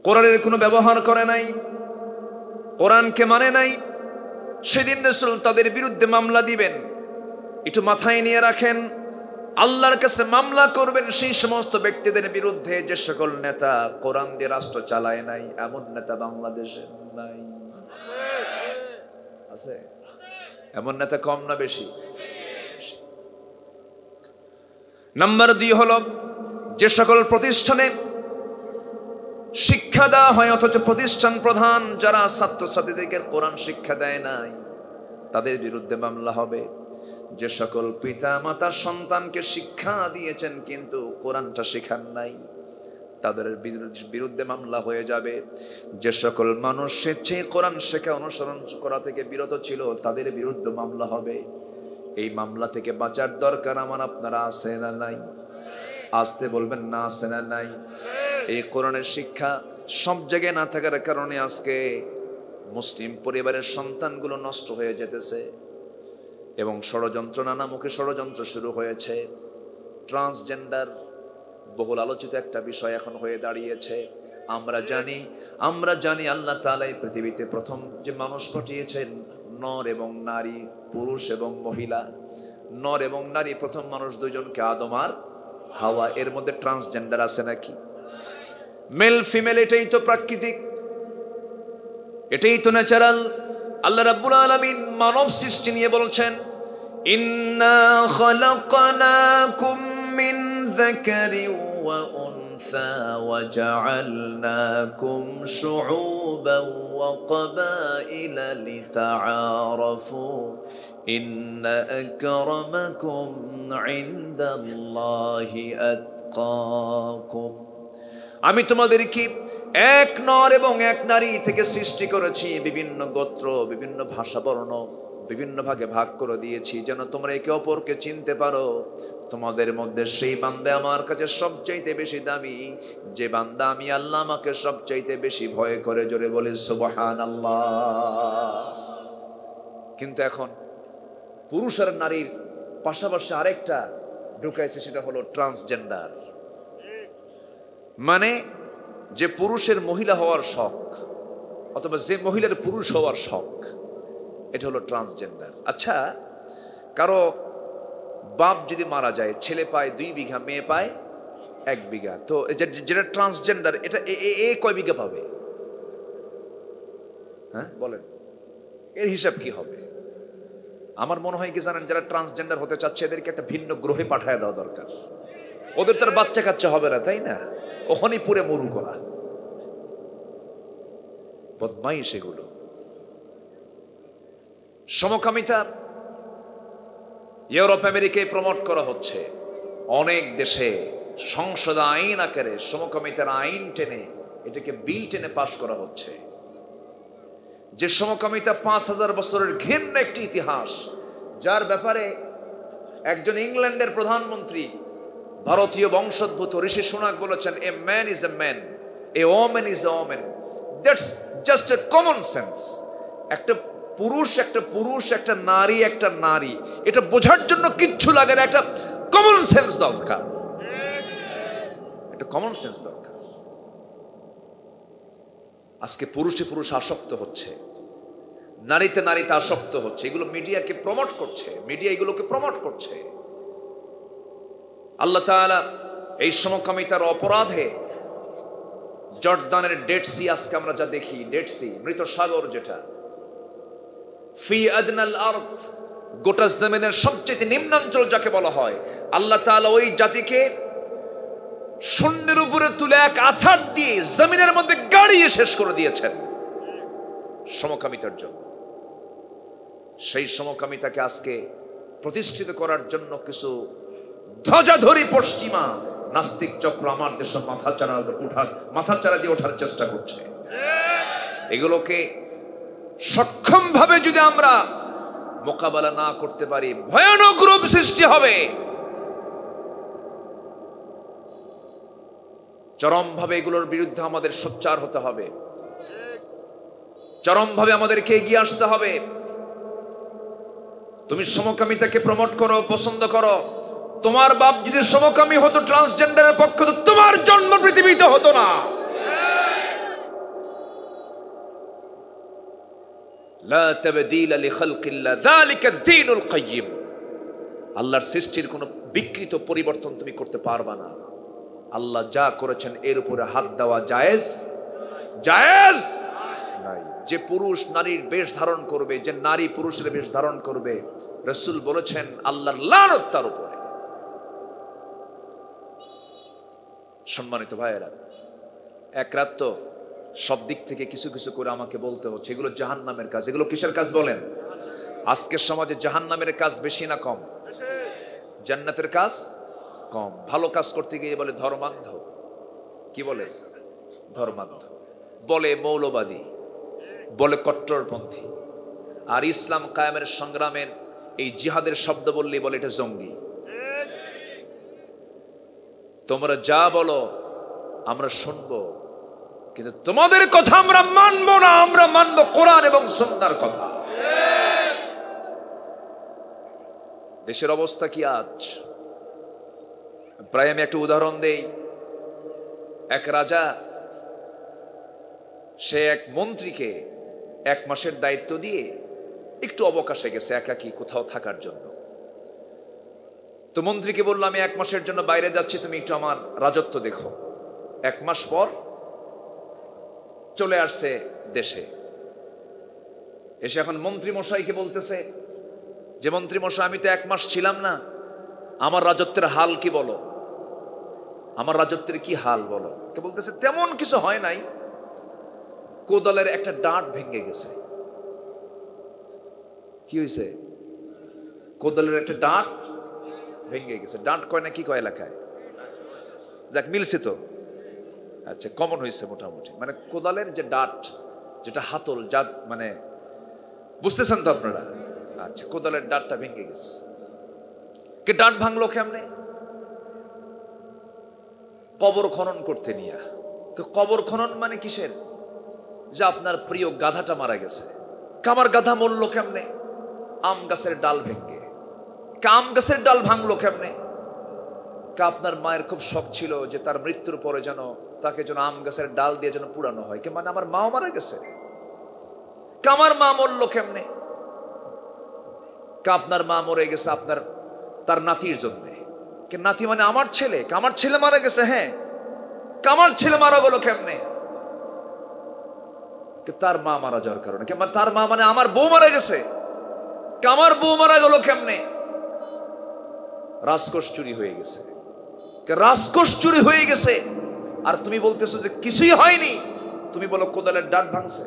কোরআনের কোনো ব্যবহার করে নাই, কোরআনকে মানে নাই। সেদিন রাসূল তাদের বিরুদ্ধে মামলা দিবেন। একটু মাথায় নিয়ে রাখেন, আল্লাহর কাছে মামলা করবেন সেই সমস্ত ব্যক্তিদের বিরুদ্ধে যে সকল নেতা কোরআন দিয়ে রাষ্ট্র চালায় নাই। এমন নেতা বাংলাদেশে নাই? আছে? এমন নেতা কম না বেশি? নাম্বার 2 হলো, যে সকল প্রতিষ্ঠানে শিক্ষা দেওয়া হয় অথচ প্রতিষ্ঠান প্রধান যারা ছাত্রছাত্রীদেরকে কোরআন শিক্ষা দেয় নাই, তাদের বিরুদ্ধে মামলা হবে। যে সকল পিতা মাতা সন্তানকে শিক্ষা দিয়েছেন কিন্তু কোরআনটা শেখান নাই, তাদের বিরুদ্ধে মামলা হয়ে যাবে। যে সকল মানুষ স্বেচ্ছায় কোরআন শেখা অনুসরণ করা থেকে বিরত ছিল, তাদের বিরুদ্ধে মামলা হবে। এই মামলা থেকে বাঁচার দরকার আমার আপনারা আছে না নাই? আসতে বলবেন না, আছে না নাই? এই কোরআনের শিক্ষা সব জায়গায় না থাকার কারণে আজকে মুসলিম পরিবারের সন্তানগুলো নষ্ট হয়ে যেতেছে এবং ষড়যন্ত্র, নানামুখী ষড়যন্ত্র শুরু হয়েছে। ট্রান্সজেন্ডার বহুল আলোচিত একটা বিষয় এখন হয়ে দাঁড়িয়েছে। আমরা জানি আল্লাহ তাআলা এই পৃথিবীতে প্রথম যে মানুষ পাঠিয়েছেন নর এবং নারী, পুরুষ এবং মহিলা। নর এবং নারী প্রথম মানুষ দুইজনকে, আদম আর হাওয়া। এর মধ্যে ট্রান্সজেন্ডার আছে নাকি? মেল ফিমেল, এটাই তো প্রাকৃতিক, এটাই তো ন্যাচারাল। আল্লাহ রাব্বুল আলামিন মানব সৃষ্টি নিয়ে বলছেন, ইন্না খালাকনাকুম মিন যাকারিন ওয়া উনসা ওয়া জাআলনাকুম শুউবান ওয়া ক্বাবাইলা লিতাআরাফু ইন্না আকরামাকুম ইনদাল্লাহি আতকাকুম। আমি তোমাদেরকে এক নর এবং এক নারী থেকে সৃষ্টি করেছি, বিভিন্ন গোত্র, বিভিন্ন ভাষা বর্ণ, বিভিন্ন ভাগে ভাগ করে দিয়েছি যেন তোমরা একে অপরকে চিনতে পারো। তোমাদের মধ্যে সেই বান্দা আমার কাছে সবচাইতে বেশি দামি, যে বান্দা আমি আল্লাহ আমাকে সবচাইতে বেশি ভয় করে। জোরে বলে সুবহানাল্লাহ। কিন্তু এখন পুরুষ আর নারীর পাশাপাশি আরেকটা ঢুকাইছে, সেটা হলো ট্রান্সজেন্ডার। মানে যে পুরুষের মহিলা হওয়ার শখ, অথবা যে মহিলার পুরুষ হওয়ার শখ, এটা হলো ট্রান্সজেন্ডার। আচ্ছা, কারো বাপ যদি মারা যায়, ছেলে পায় 2 বিঘা, মেয়ে পায় 1 বিঘা, তো যেটা ট্রান্সজেন্ডার, এটা এ কয় বিঘা পাবে? হ্যাঁ বলেন, এর হিসাব কি হবে? আমার মনে হয় কি জানেন, যারা ট্রান্সজেন্ডার হতে চাচ্ছে এদেরকে একটা ভিন্ন গ্রহে পাঠায় দেওয়া দরকার। ওদের তার বাচ্চা কাচ্চা হবে না, তাই না? ওখানেই পুরে মরু করা, বদমাইশ সেগুলো। সমকামিতা ইউরোপ আমেরিকায় প্রমোট করা হচ্ছে। অনেক দেশে সংসদ আইন আকারে সমকামিতার আইন টেনে, এটাকে বিল টেনে পাশ করা হচ্ছে। যে সমকামিতা 5000 বছরের ঘৃণ্য একটি ইতিহাস, যার ব্যাপারে একজন ইংল্যান্ডের প্রধানমন্ত্রী ভারতীয় বংশোদ্ভূত ঋষি সুনাক বলেছেন, a man is a man, a woman is a woman, that's just a common sense. একটা পুরুষ একটা পুরুষ, একটা নারী একটা নারী, এটা বোঝার জন্য কিচ্ছু লাগে না, একটা কমন সেন্স দরকার, একটা কমন সেন্স দরকার। আজকে পুরুষে পুরুষ আসক্ত হচ্ছে, নারীতে নারীতে আসক্ত হচ্ছে। এগুলো মিডিয়াকে প্রমোট করছে, মিডিয়া এগুলোকে প্রমোট করছে। আল্লাহ তাআলা এই সমকামিতার অপরাধে জর্দানের ডেড সি, আজকে আমরা যা দেখি ডেড সি, মৃত সাগর, যেটা ফি আদনাল আরদ, গোটা জমিনের সবচেয়ে নিম্নাঞ্চল যাকে বলা হয়, আল্লাহ তাআলা ওই জাতিকে শূন্যের উপরে তুলে এক আছাড় দিয়ে জমিনের মধ্যে গাড়িয়ে শেষ করে দিয়েছেন সমকামিতার জন্য। সেই সমকামিতাকে আজকে প্রতিষ্ঠিত করার জন্য কিছু ধ্বজাধরী পশ্চিমা নাস্তিক চক্র আমার দেশের মাথাচাড়া দিয়ে ওঠার চেষ্টা করছে। এগুলোকে সক্ষমভাবে যদি আমরা মোকাবেলা না করতে পারি, ভয়ানক রূপ সৃষ্টি হবে। চরমভাবে এগুলোর বিরুদ্ধে আমাদের সোচ্চার হতে হবে, চরমভাবে আমাদেরকে এগিয়ে আসতে হবে। তুমি সমকামিতাকে প্রমোট করো, পছন্দ করো, তোমার বাপ যদি সমকামী হতো, ট্রান্সজেন্ডারের পক্ষে, তো তোমার জন্ম পৃথিবীতে হতো না। লা তাবদীলা লিখালকিল্লাহ, যালিকা দ্বীনুল কাইয়্যিম। আল্লাহর সৃষ্টির কোনো বিকৃত পরিবর্তন তুমি করতে পারবা না। আল্লাহ যা করেছেন এর উপরে হাত দেওয়া জায়েজ জায়েজ নাই। যে পুরুষ নারীর বেশ ধারণ করবে, যে নারী পুরুষের বেশ ধারণ করবে, রাসূল বলেছেন আল্লাহর লানত তার উপরে। সম্মানিত ভাইয়েরা, এক রাত তো সব দিক থেকে কিছু কিছু করে আমাকে বলতে হচ্ছে। এগুলো জাহান্নামের কাজ। এগুলো কিসের কাজ বলেন? আজকের সমাজে জাহান্নামের কাজ বেশি না কম? জান্নাতের কাজ কম। ভালো কাজ করতে গিয়ে বলে ধর্মান্ধ, কি বলে? ধর্মান্ধ বলে, মৌলবাদী বলে, কট্টরপন্থী। আর ইসলাম কায়েমের সংগ্রামের এই জিহাদের শব্দ বললেই বলে এটা জঙ্গি। তোমরা যা বলো আমরা শুনবো, কিন্তু তোমাদের কথা আমরা মানবো না, আমরা মানবো কোরআন এবং সুন্নাহর কথা। দেশের অবস্থা কি আজ? প্রায় আমি একটা উদাহরণ দেই। এক রাজা, সে এক মন্ত্রীকে 1 মাসের দায়িত্ব দিয়ে একটু অবকাশে গেছে একাকী কোথাও থাকার জন্য। তো মন্ত্রীকে বললো, আমি 1 মাসের জন্য বাইরে যাচ্ছি, তুমি একটু আমার রাজত্ব দেখো। 1 মাস পর চলে আসছে দেশে। এসে এখন মন্ত্রী মশাইকে বলতেছে যে, মন্ত্রী মশাই, আমি তো 1 মাস ছিলাম না, আমার রাজত্বের হাল কি বলো, আমার রাজত্বের কি হাল বলো। কে বলতেছে, তেমন কিছু হয় নাই, কোদালের একটা ডাঁট ভেঙে গেছে। কি হয়েছে? কোদালের একটা ডাঁট ভেঙে গেছে। ডাঁট কয় না কি কয় এলাকায়? যাক, মিলছে তো। আচ্ছা, কমন হয়েছে মোটামুটি। মানে কোদালের যে ডাঁট, যেটা হাতল, যা মানে বুঝতেছেন তো আপনারা? আচ্ছা, কোদালের ডাঁটটা ভেঙে গেছে। কে ডাঁট ভাঙলো কেমনে? কবর খনন করতে নিয়ে। কবর খনন মানে কিসের? যে আপনার প্রিয় গাধাটা মারা গেছে। কামার গাধা মরলো কেমনে? আম গাছের ডাল ভেঙে। আম গাছের ডাল ভাঙলো কেমনে? আপনার মায়ের খুব শখ ছিল যে তার মৃত্যুর পরে যেন তাকে যেন আম গাছের ডাল দিয়ে যেন পুরানো হয়। মানে আমার মাও মারা গেছে। কামার মা মরলো কেমনে? আপনার মা মরে গেছে আপনার তার নাতির জন্য। নাতি মানে আমার ছেলে। আমার ছেলে মারা গেছে। হ্যাঁ, কামার ছেলে মারা গেল কেমনে? তার মা মারা যাওয়ার কারণে। তার মা মানে আমার বউ মারা গেছে। কামার বউ মারা গেল কেমনে? রাজকোষ চুরি হয়ে গেছে। রাজকোষ চুরি হয়ে গেছে, আর তুমি বলতেছো যে কিছুই হয়নি। তুমি বলো কোদালের ডাঁট ভাঙছে।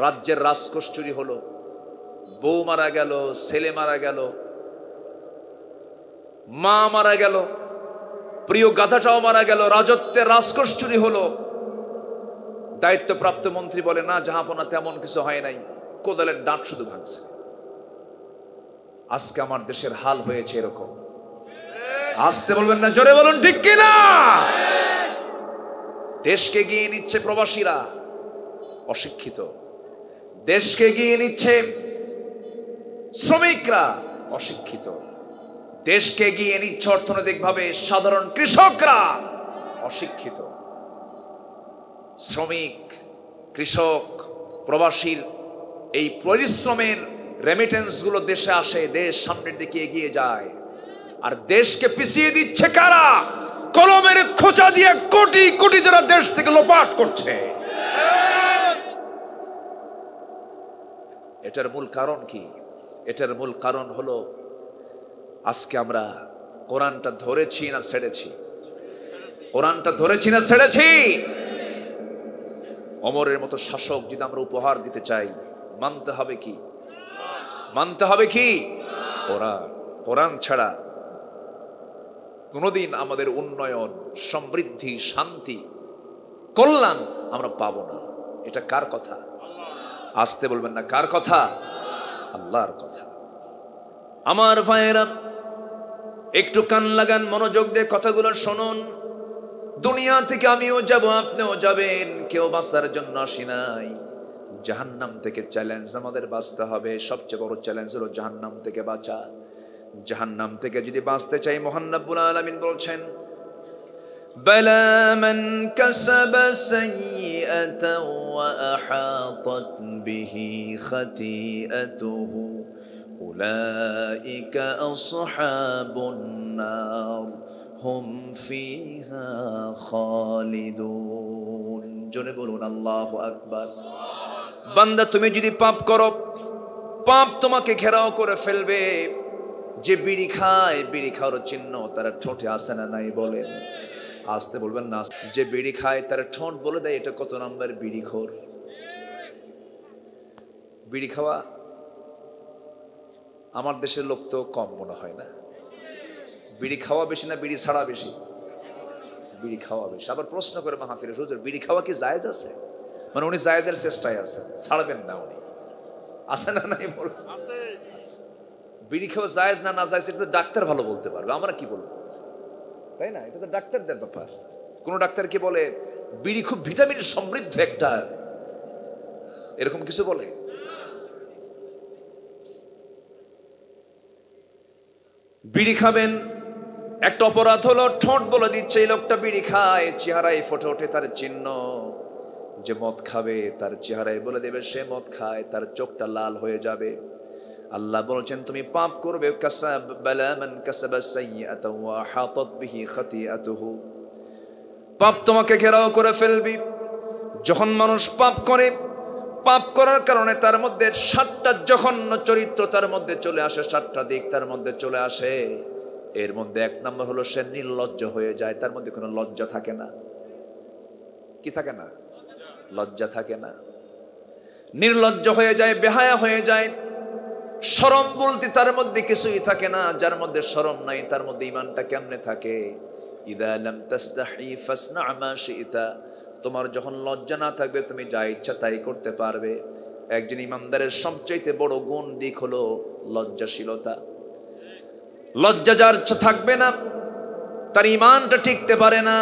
রাজ্যের রাজকোষ চুরি হলো, বউ মারা গেল, ছেলে মারা গেল, মা মারা গেল, প্রিয় গাধাটাও মারা গেল, রাজত্বের রাজকোষ চুরি হলো। দায়িত্বপ্রাপ্ত মন্ত্রী বলে, না জাহাপনা, তেমন কিছু হয় নাই, কোদালের ডাঁট শুধু ভাঙছে। আজকে আমার দেশের হাল হয়েছে এরকম। আসতে বলবেন না, জোরে বলুন ঠিক কিনা? দেশকে গিয়ে নিচ্ছে প্রবাসীরা, অশিক্ষিত। দেশকে গিয়ে নিচ্ছে শ্রমিকরা, অশিক্ষিত। দেশকে গিয়ে নিচ্ছে অর্থনৈতিকভাবে সাধারণ কৃষকরা, অশিক্ষিত। শ্রমিক, কৃষক, প্রবাসীর এই পরিশ্রমের রেমিটেন্স গুলো দেশে আসে, দেশ সামনের দিকে এগিয়ে যায়। আর দেশকে পিছিয়ে দিচ্ছে কারা? কলমের খোঁচা দিয়ে কোটি কোটি যারা দেশ থেকে লোপাট করছে। এটার মূল কারণ কি? এটার মূল কারণ হলো আজকে আমরা কোরআনটা ধরেছি না ছেড়েছি? কোরআনটা ধরেছি না ছেড়েছি? ওমরের মতো শাসক যদি আমরা উপহার দিতে চাই, মানতে হবে কি? মানতে হবে কি? কোরআন। কোরআন ছাড়া কোনদিন আমাদের উন্নয়ন, সমৃদ্ধি, শান্তি, কল্যাণ আমরা পাবো না। এটা কার কথা? আসতে বলবেন না, কার কথা? আল্লাহর কথা। আমার ভাইয়েরা, একটু কান লাগান, মনোযোগ দিয়ে কথাগুলো শুনুন। দুনিয়া থেকে আমিও যাব, আপনিও যাবেন, কেউ বাঁচার জন্য আসি নাই। জাহান্নাম থেকে চ্যালেঞ্জ আমাদের বাঁচতে হবে। সবচেয়ে বড় চ্যালেঞ্জ হলো জাহান্নাম থেকে বাঁচা। জাহান্নাম থেকে যদি বাঁচতে চাই, মহান রব্বুল আলামিন বলছেন, বালা মান কাসাবা সাইয়্যাতান ওয়া আহাতাত বিহি খাতিআতুহু উলাইকা আসহাবুন নার হুম ফিহা খালিদুন। জোরে বলুন আল্লাহু আকবার। বান্দা, তুমি যদি পাপ করো, পাপ তোমাকে ঘেরাও করে ফেলবে। যে বিড়ি খায়, বিড়ি খাওয়ার চিহ্ন তার ঠোঁটে আসে না নাই? বলেন, আসতে বলবেন না। যে বিড়ি খায় তার ঠোঁট বলে দেয় এটা কত নাম্বার বিড়িখোর। বিড়ি খাওয়া আমার দেশের লোক তো কম মনে হয় না। বিড়ি খাওয়া বেশি না বিড়ি ছাড়া বেশি? বিড়ি খাওয়া বেশি। আবার প্রশ্ন করে মাহফিলে, হুজুর বিড়ি খাওয়া কি জায়েজ আছে? মানে উনি জায়েজের চেষ্টায় আছেন, ছাড়বেন না উনি, আছে না নাই? বল, বিড়ি খাওয়া জায়েজ না না জায়েজ এটা তো ডাক্তার ভালো বলতে পারবে, আমরা কি বলবো, তাই না? এটা তো ডাক্তারদের ব্যাপার। কোন ডাক্তার কি বলে বিড়ি খুব ভিটামিন সমৃদ্ধ একটা, এরকম কিছু বলে? বিড়ি খাবেন, একটা অপরাধ হলো ঠোঁট বলে দিচ্ছে এই লোকটা বিড়ি খায়, চেহারায় ফুটে ওঠে তার চিহ্ন। যে মদ খাবে তার চেহারায় বলে দেবে সে মদ খায়, তার চোখটা লাল হয়ে যাবে। আল্লাহ বলছেন তুমি পাপ করবে, কাসাব বালা মান কাসাবা সাইয়্যাতান ওয়া আহাতাত বিহি খাতিআতুহু, পাপ তোমাকে ঘেরাও করে ফেলবি। যখন মানুষ পাপ করে, পাপ করার কারণে তার মধ্যে 7টা জঘন্য চরিত্র তার মধ্যে চলে আসে, 7টা দিক তার মধ্যে চলে আসে। এর মধ্যে 1 নম্বর হলো সে নির্লজ্জ হয়ে যায়, তার মধ্যে কোনো লজ্জা থাকে না। কি থাকে না? লজ্জা থাকে না, নির্লজ্জ হয়ে যায়, বেহায়া হয়ে যায়। শরম বলতে তার মধ্যে কিছুই থাকে না। যার মধ্যে শরম নাই তার মধ্যে ঈমানটা কেমনে থাকে? ইযা লাম তাসতাহি ফাসনা মা শি'তা, তোমার যখন লজ্জা না থাকবে তুমি যা ইচ্ছা তাই করতে পারবে। একজন ইমানদারের সবচেয়ে বড় গুণ দিক হলো লজ্জাশীলতা। লজ্জা যার থাকবে না তার ঈমানটা টিকতে পারে না।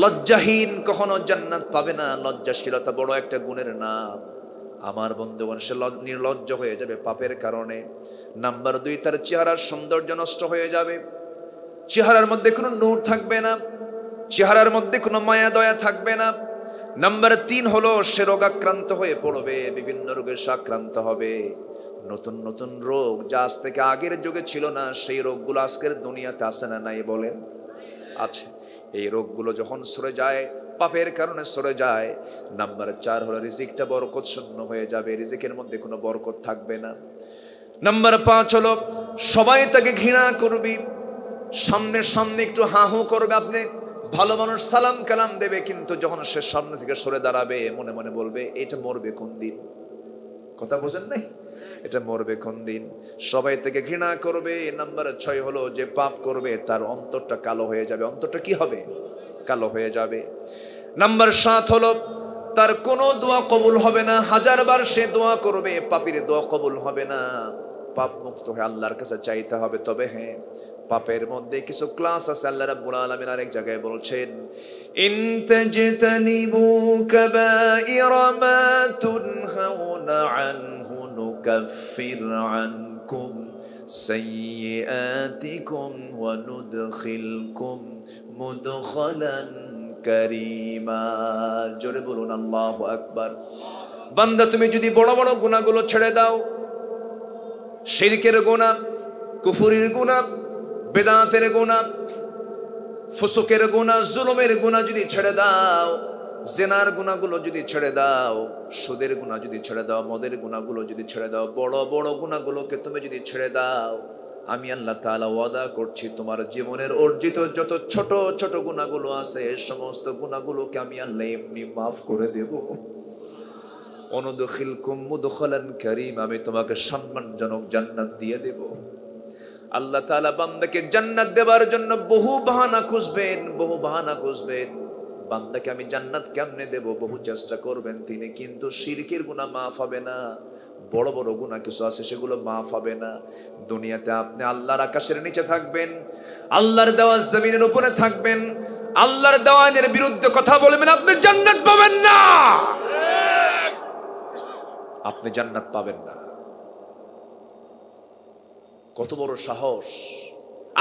লজ্জাহীন কখনো জান্নাত পাবে না। লজ্জাশীলতা বড় একটা গুণের নাম। আমার বন্ধুগণ, সে নির্লজ্জ হয়ে যাবে পাপের কারণে। নাম্বার 2, তার চেহারার সৌন্দর্য নষ্ট হয়ে যাবে, চেহারার মধ্যে কোনো নূর থাকবে না, চেহারার মধ্যে কোনো মায়া দয়া থাকবে না। নাম্বার 3 হলো সে রোগাক্রান্ত হয়ে পড়বে, বিভিন্ন রোগের আক্রান্ত হবে। নতুন নতুন রোগ যা আজ থেকে আগের যুগে ছিল না, সেই রোগগুলো আজকের দুনিয়াতে আসে না? নাই বলেন? আছে। এই রোগগুলো যখন সরে যায়, পাপের কারণে সরে যায়। নাম্বার 4 হলো রিজিকটা বরকত শূন্য হয়ে যাবে, রিজিকের মধ্যে কোনো বরকত থাকবে না। নাম্বার 5 হলো সবাই তাকে ঘৃণা করবে, সামনে সামনে একটু হাহু করবে, আপনি ভালো মানুষ সালাম কালাম দেবে, কিন্তু যখন সে সামনে থেকে সরে দাঁড়াবে মনে মনে বলবে এটা মরবে কোন দিন। কথা বোঝেন নাই? এটা মরবে কোন দিন। সবাই থেকে ঘৃণা করবে। নাম্বার 6 হলো যে পাপ করবে তার অন্তরটা কালো হয়ে যাবে। অন্তরটা কি হবে? কালো হয়ে যাবে। নাম্বার 7 হলো তার কোনো দোয়া কবুল হবে না। 1000 বার সে দোয়া করবে, পাপীর দোয়া কবুল হবে না। পাপ মুক্ত হয়ে আল্লাহর কাছে চাইতে হবে। তবে হ্যাঁ, পাপের মধ্যে কিছু ক্লাস আছে। আল্লাহ রাব্বুল আলামিন আরেক জায়গায় বলছেন, ইন তাজতানিবু কাবাইরা মা তুনহাউনা আনহু নুকাফির আনকুম সাইয়্যাতিকুম ওয়া নুদখিলকুম মুদখালান কারীমা। জোরে বলুন আল্লাহু আকবার। বান্দা, তুমি যদি বড় বড় গুনাহগুলো ছেড়ে দাও, শিরকের গুনাহ, কুফরির গুনাহ, বেদাতের গুনাহ, ফুসুকের গুনাহ, জুলুমের গুনাহ যদি ছেড়ে দাও, জিনার গুনাহগুলো যদি ছেড়ে দাও, সুদের গুনাহ যদি ছেড়ে দাও, মদের গুনাহগুলো যদি ছেড়ে দাও, বড় বড় গুনাহগুলোকে তুমি যদি ছেড়ে দাও, আমি আল্লাহ তাআলা ওয়াদা করছি তোমার জীবনের অর্জিত যত ছোট ছোট গুনাহগুলো আছে সমস্ত গুনাহগুলোকে আমি আল্লাহ এমনি মাফ করে দেব। অনুদখিলকুম মুদখালান কারীম, আমি তোমাকে সম্মানজনক জান্নাত দিয়ে দেব। আল্লাহ তাআলা বান্দাকে জান্নাত দেওয়ার জন্য বহু বাহানা খুঁজবেন, বহু বাহানা খুঁজবেন। বান্দাকে আমি জান্নাত কেমনে দেব বহু চেষ্টা করবেন তিনি, কিন্তু শিরকের গুনাহ মাফ হবে না। বড় বড় গুনাহ কিছু আছে সেগুলো মাফ হবে না। দুনিয়াতে আপনি আল্লাহর আকাশের নিচে থাকবেন, আল্লাহর দেওয়া জমিনের উপরে থাকবেন, আল্লাহর দেওয়ানের বিরুদ্ধে কথা বলবেন, আপনি জান্নাত পাবেন না। আপনি জান্নাত পাবেন না। কত বড় সাহস!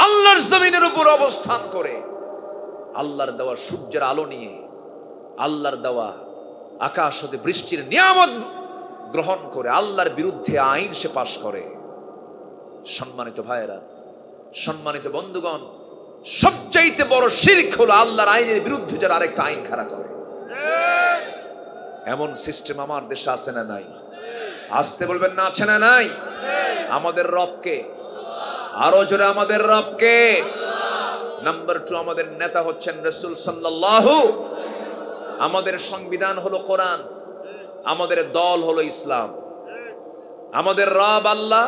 আল্লাহর জমিনের উপর অবস্থান করে, আল্লাহর দেওয়া সূর্যের আলো নিয়ে, আল্লাহর দেওয়া আকাশ হতে বৃষ্টির নিয়ামত গ্রহণ করে আল্লাহর বিরুদ্ধে আইন সে পাশ করে। সম্মানিত ভাইয়েরা, সম্মানিত বন্ধুগণ, সবচাইতে বড় শিরক হলো আল্লাহর আইনের বিরুদ্ধে যারা আরেকটা আইন খাড়া করে। এমন সিস্টেম আমার দেশে আছে না নাই? আসতে বলবেন না, আছে না নাই? আমাদের রবকে, আরো জোরে আমাদের রবকে। নাম্বার 2, আমাদের নেতা হচ্ছেন রাসূল সাল্লাল্লাহু। আমাদের সংবিধান হলো কোরআন, আমাদের দল হলো ইসলাম। আমাদের রব আল্লাহ,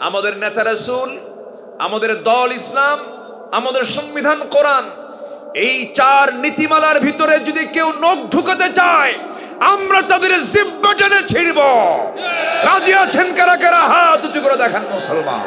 আমাদের নেতা রাসূল, আমাদের দল ইসলাম, আমাদের সংবিধান কোরআন। এই 4 নীতিমালার ভিতরে যদি কেউ নখ ঢুকাতে চায়, আমরা তাদের জিহ্বা টেনে ছিঁড়ব। রাজি আছেন কারা কারা? হাত উঁচু করে দেখান মুসলমান।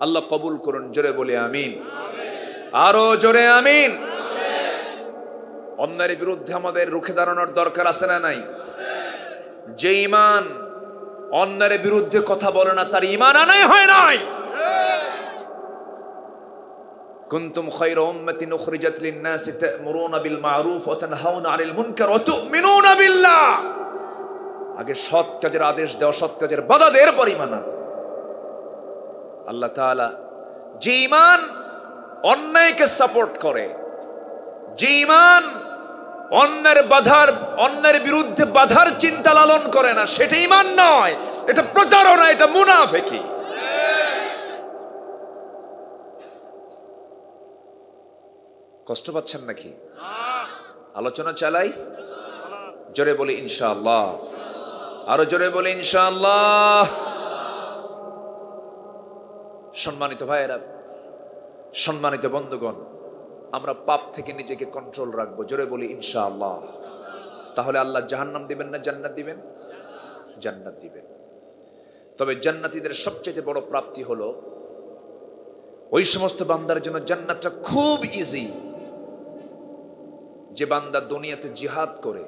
আল্লাহ কবুল করুন, জোরে বলি আমিন। আরো জোরে আমিন। অন্যের বিরুদ্ধে আমাদের রুখে দাঁড়ানোর দরকার আছে না নাই? যে ঈমান অন্যের বিরুদ্ধে কথা বলে না, তার ঈমান আনাই হয় নাই। কুনতুম খায়রা উম্মাতিন উখরিজাত লিন-নাস তা'মুরুনা বিল মা'রুফ ওয়া তানহাউনা 'আনিল মুনকার ওয়া তু'মিনুনা বিল্লাহ। আগে সৎ কাজের আদেশ দেওয়া, সৎ কাজের বাধা দেওয়ার এরপর ঈমান আনা। আল্লাহ তাআলা যে ঈমান অন্যায়কে সাপোর্ট করে, যে ঈমান অন্যের বিরুদ্ধে বাধার চিন্তা লালন করে না, সেটা ঈমান নয়, এটা প্রতারণা, এটা মুনাফিকি। কষ্ট পাচ্ছেন নাকি? আলোচনা চালাই, জোরে বলি ইনশাআল্লাহ। আরো জোরে বলি ইনশাআল্লাহ। সম্মানিত ভাইয়েরা, সম্মানিত বন্ধুগণ, আমরা পাপ থেকে নিজেকে কন্ট্রোল রাখবো, জোরে বলি ইনশাআল্লাহ। তাহলে আল্লাহ জাহান্নাম দিবেন না জান্নাত দিবেন? জান্নাত দিবেন। তবে জান্নাতীদের সবচেয়ে বড় প্রাপ্তি হলো ওই সমস্ত বান্দার জন্য জান্নাতটা খুব ইজি, যে বান্দা দুনিয়াতে জিহাদ করে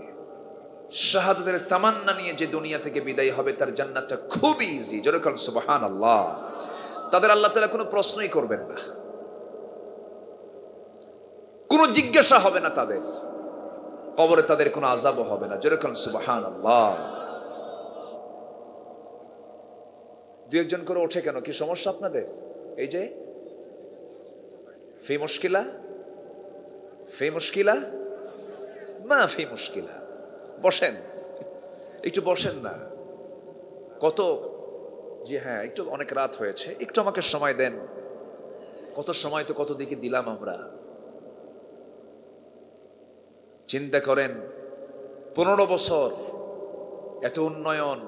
শাহাদাতের তামান্না নিয়ে যে দুনিয়া থেকে বিদায় হবে, তার জান্নাতটা খুব ইজি, জোরে বলেন সুবহানাল্লাহ। তাদের আল্লাহ তাআলা কোনো প্রশ্নই করবেন না, কোনো জিজ্ঞাসা হবে না তাদের, কবরে তাদের কোনো আযাবও হবে না, জোরে বলেন সুবহানাল্লাহ। দুই একজন করে ওঠে কেন? কি সমস্যা আপনাদের? এই যে ফি মুশকিলা, ফি মুশকিলা, মা ফি মুশকিলা। বসেন, একটু বসেন না। কত, জি হ্যাঁ, একটু অনেক রাত হয়েছে, একটু আমাকে সময় দেন। কত সময় তো কত দিকে দিলাম আমরা। চিন্তা করেন, 15 বছর এত উন্নয়ন,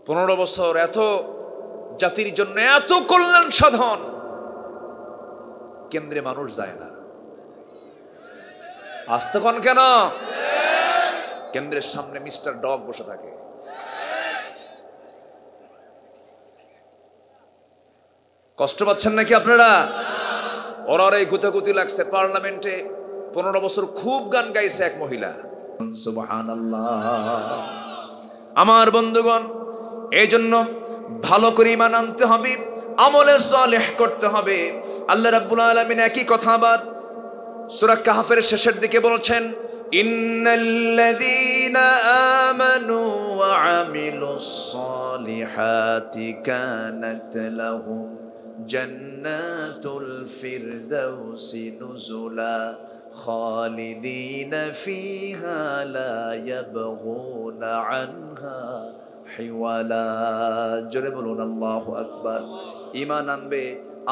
15 বছর এত জাতির জন্য এত কল্যাণ সাধন, কেন্দ্রে মানুষ যায় না। আসতে কোন কেন? কেন্দ্রের সামনে মিস্টার ডগ বসে থাকে। কষ্ট পাচ্ছেন নাকি আপনারা? ওরা এই গুতাগুতি লাগছে। পার্লামেন্টে 15 বছর খুব গান গাইছে এক মহিলা, সুবহানাল্লাহ। আমার বন্ধুগণ, এই জন্য ভালো করে ঈমান আনতে হবে, আমলে সালেহ করতে হবে। আল্লাহ রাব্বুল আলামিন একই কথা আবার সূরা কাহফের শেষের দিকে বলেছেন, ইন্নাল্লাযীনা আমানু ওয়া আমিলুস সালিহাতি কানাত লাহুম জান্নাতুল ফিরদাউসি নুজুলা খালিদিনা ফিহা লা ইয়াবগুনা আনহা হিওয়ালা। জোরে বলুন আল্লাহু আকবার। ঈমান আনবে,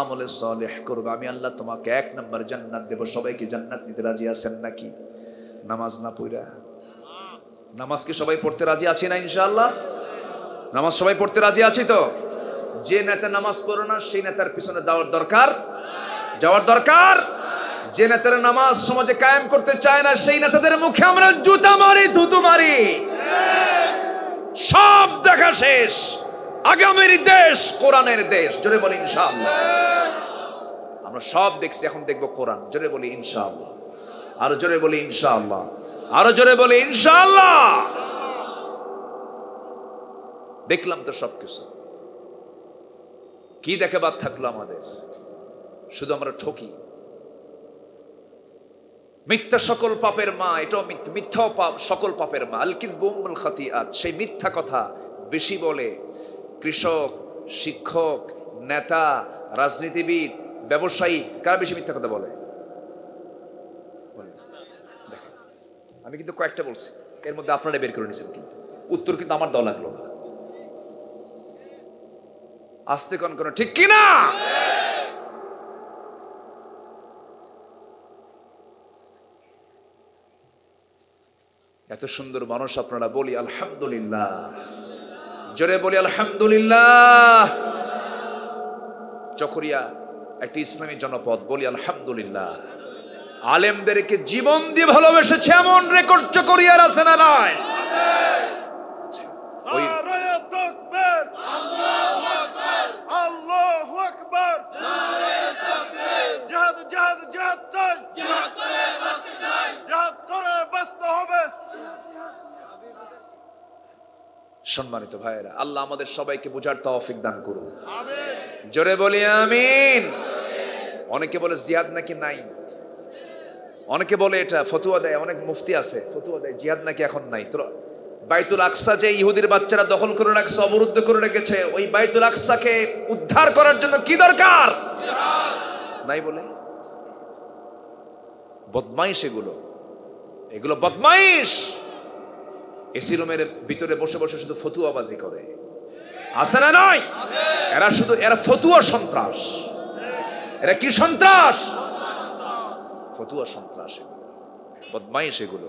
আমলে সালেহ করবে, আমি আল্লাহ তোমাকে 1 নম্বর জান্নাত দেব। সবাইকে জান্নাত নিতে রাজি আছেন নাকি? নামাজ না পড়া, নামাজ কি সবাই পড়তে রাজি আছি না? ইনশাআল্লাহ নামাজ সবাই পড়তে রাজি আছি তো? যে নেতা নামাজ পড়ে না, সেই নেতার পিছনে যাওয়ার দরকার। যে নেতারা নামাজ সমাজে কায়েম করতে চায় না, সেই নেতাদের মুখে আমরা জুতা মারি, থুতু মারি। সব দেখা শেষ, আগামীর দেশ কোরআনের দেশ, জোরে বলি ইনশাআল্লাহ। আমরা সব দেখছি, এখন দেখবো কোরআন, জোরে বলি ইনশাআল্লাহ। আরো জোরে বলি ইনশাআল্লাহ, আরো জোরে বলি ইনশাআল্লাহ। দেখলাম তো সবকিছু, কি দেখে বাদ থাকলো আমাদের? শুধু আমরা ঠকি। মিথ্যা সকল পাপের মা, এটাও মিথ্যা সকল পাপের মা। আল কিযবু উম্মুল খাতিআত। সেই মিথ্যা কথা বেশি বলে কৃষক, শিক্ষক, নেতা, রাজনীতিবিদ, ব্যবসায়ী, কারা বেশি মিথ্যা কথা বলে? আমি কিন্তু কয়েকটা বলছি, এর মধ্যে আপনারা বের করে নিয়েছেন, কিন্তু উত্তর কিন্তু আমার দেওয়া লাগলো না। আসতে কোন ঠিক কিনা? এত সুন্দর মানুষ আপনারা, বলি আলহামদুলিল্লাহ, জোরে বলি আলহামদুলিল্লাহ। চকরিয়া একটি ইসলামী জনপদ, বলি আলহামদুলিল্লাহ। আলেমদেরকে জীবন দিয়ে ভালোবেসেছে এমন রেকর্ড চকরিয়ার আছে না নাই? সম্মানিত ভাইয়েরা, আল্লাহ আমাদের সবাইকে বোঝার তৌফিক দান করুন, আমিন। জোরে বলি আমিন। অনেকে বলে জিহাদ নাকি নাই, অনেকে বলে এটা ফতোয়া দেয়, অনেক মুফতি আছে ফতোয়া দেয় জিহাদ নাকি এখন নাই। তো বাইতুল আকসা যে ইহুদির বাচ্চারা দখল করে রাখছে, অবরুদ্ধ করে রেখেছে, ওই বাইতুল আকসাকে উদ্ধার করার জন্য কি দরকার? নাই বলে বদমাইশ, এগুলো বদমাইশ। এসি রুমের ভিতরে বসে বসে শুধু ফতুয়াবাজি করে, আছে না নয়? এরা ফতুয়া সন্ত্রাস। এরা কি সন্ত্রাস? ফতুয়া সন্ত্রাস, বদমাইশ এগুলো।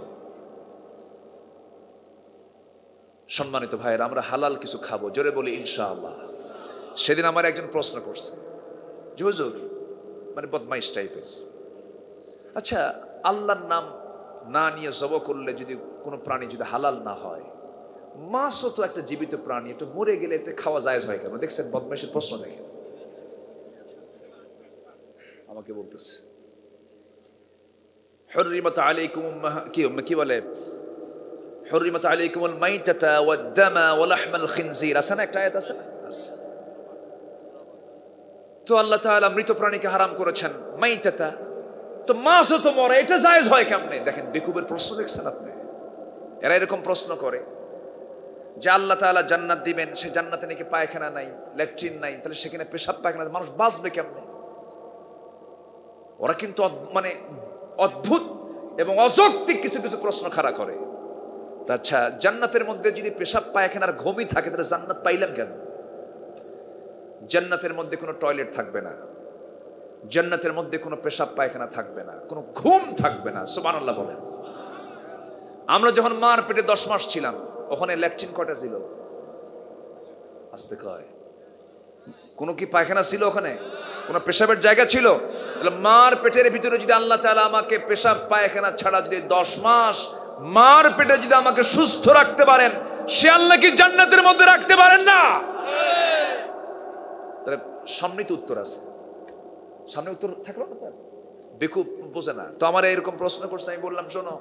সম্মানিত ভাইয়েরা, আমরা হালাল কিছু খাবো, জোরে বলি ইনশাআল্লাহ। সেদিন আমার একজন প্রশ্ন করছে, যে হুজুর, মানে বদমাইশ টাইপের, আচ্ছা আল্লাহর নাম না নিয়ে জব করলে যদি কোনো প্রাণী যদি হালাল না হয়, মাছও তো একটা জীবিত প্রাণী, একটু মরে গেলে এতে খাওয়া জায়েজ হয় কেন? দেখছেন বদমাইশের প্রশ্ন, দেখেন আমাকে বলতেছে হুররিমাত আলাইকুম, কি বলে, হুররিমাত আলাইকুমুল মাইতাতা ওয়াদ-দামা ওয়া লাহমাল খিনজির, আছে না একটা আয়াত, আছে না? তো আল্লাহ তাআলা মৃত প্রাণীকে হারাম করেছেন, মাইতাতা, তো মাছও তো মরে, এটা জায়েজ হয় কেমনে? দেখেন বেকুবের প্রশ্ন, দেখছেন আপনি? এরা এরকম প্রশ্ন করে যে আল্লাহ তাআলা জান্নাত দিবেন, সে জান্নাতে নাকি পায়খানা নাই, ল্যাট্রিন নাই, তাহলে সেখানে পেশাব পায়খানা মানুষ বাঁচবে কেমনে? ওরা কিন্তু মানে অদ্ভুত এবং অযৌক্তিক কিছু কিছু প্রশ্ন খাড়া করে। আচ্ছা, জান্নাতের মধ্যে যদি পেশাব পায়খানার ঘুমই থাকে, তাহলে জান্নাত পাইলাম কেন? জান্নাতের মধ্যে কোনো টয়লেট থাকবে না, জান্নাতের মধ্যে কোনো পেশাব পায়খানা থাকবে না, কোনো ঘুম থাকবে না। সুবহানাল্লাহ বলেন। আমরা যখন মার পেটে 10 মাস ছিলাম, ওখানে ল্যাট্রিন কয়টা ছিল? আস্তে কয়, কোনো কি পায়খানা ছিল ওখানে? কোনো পেশাবের জায়গা ছিল? তাহলে মার পেটের ভিতরে যদি আল্লাহ তাআলা আমাকে পেশাব পায়খানা ছাড়া যদি 10 মাস মার পেটে যদি আমাকে সুস্থ রাখতে পারেন, সে আল্লাহ কি জান্নাতের মধ্যে রাখতে পারেন না? তাহলে সামনে তো উত্তর আছে, সামনে উত্তর থাকলো না, তার বেকুব বোঝে না। তো আমার এরকম প্রশ্ন করছে, আমি বললাম শোনো,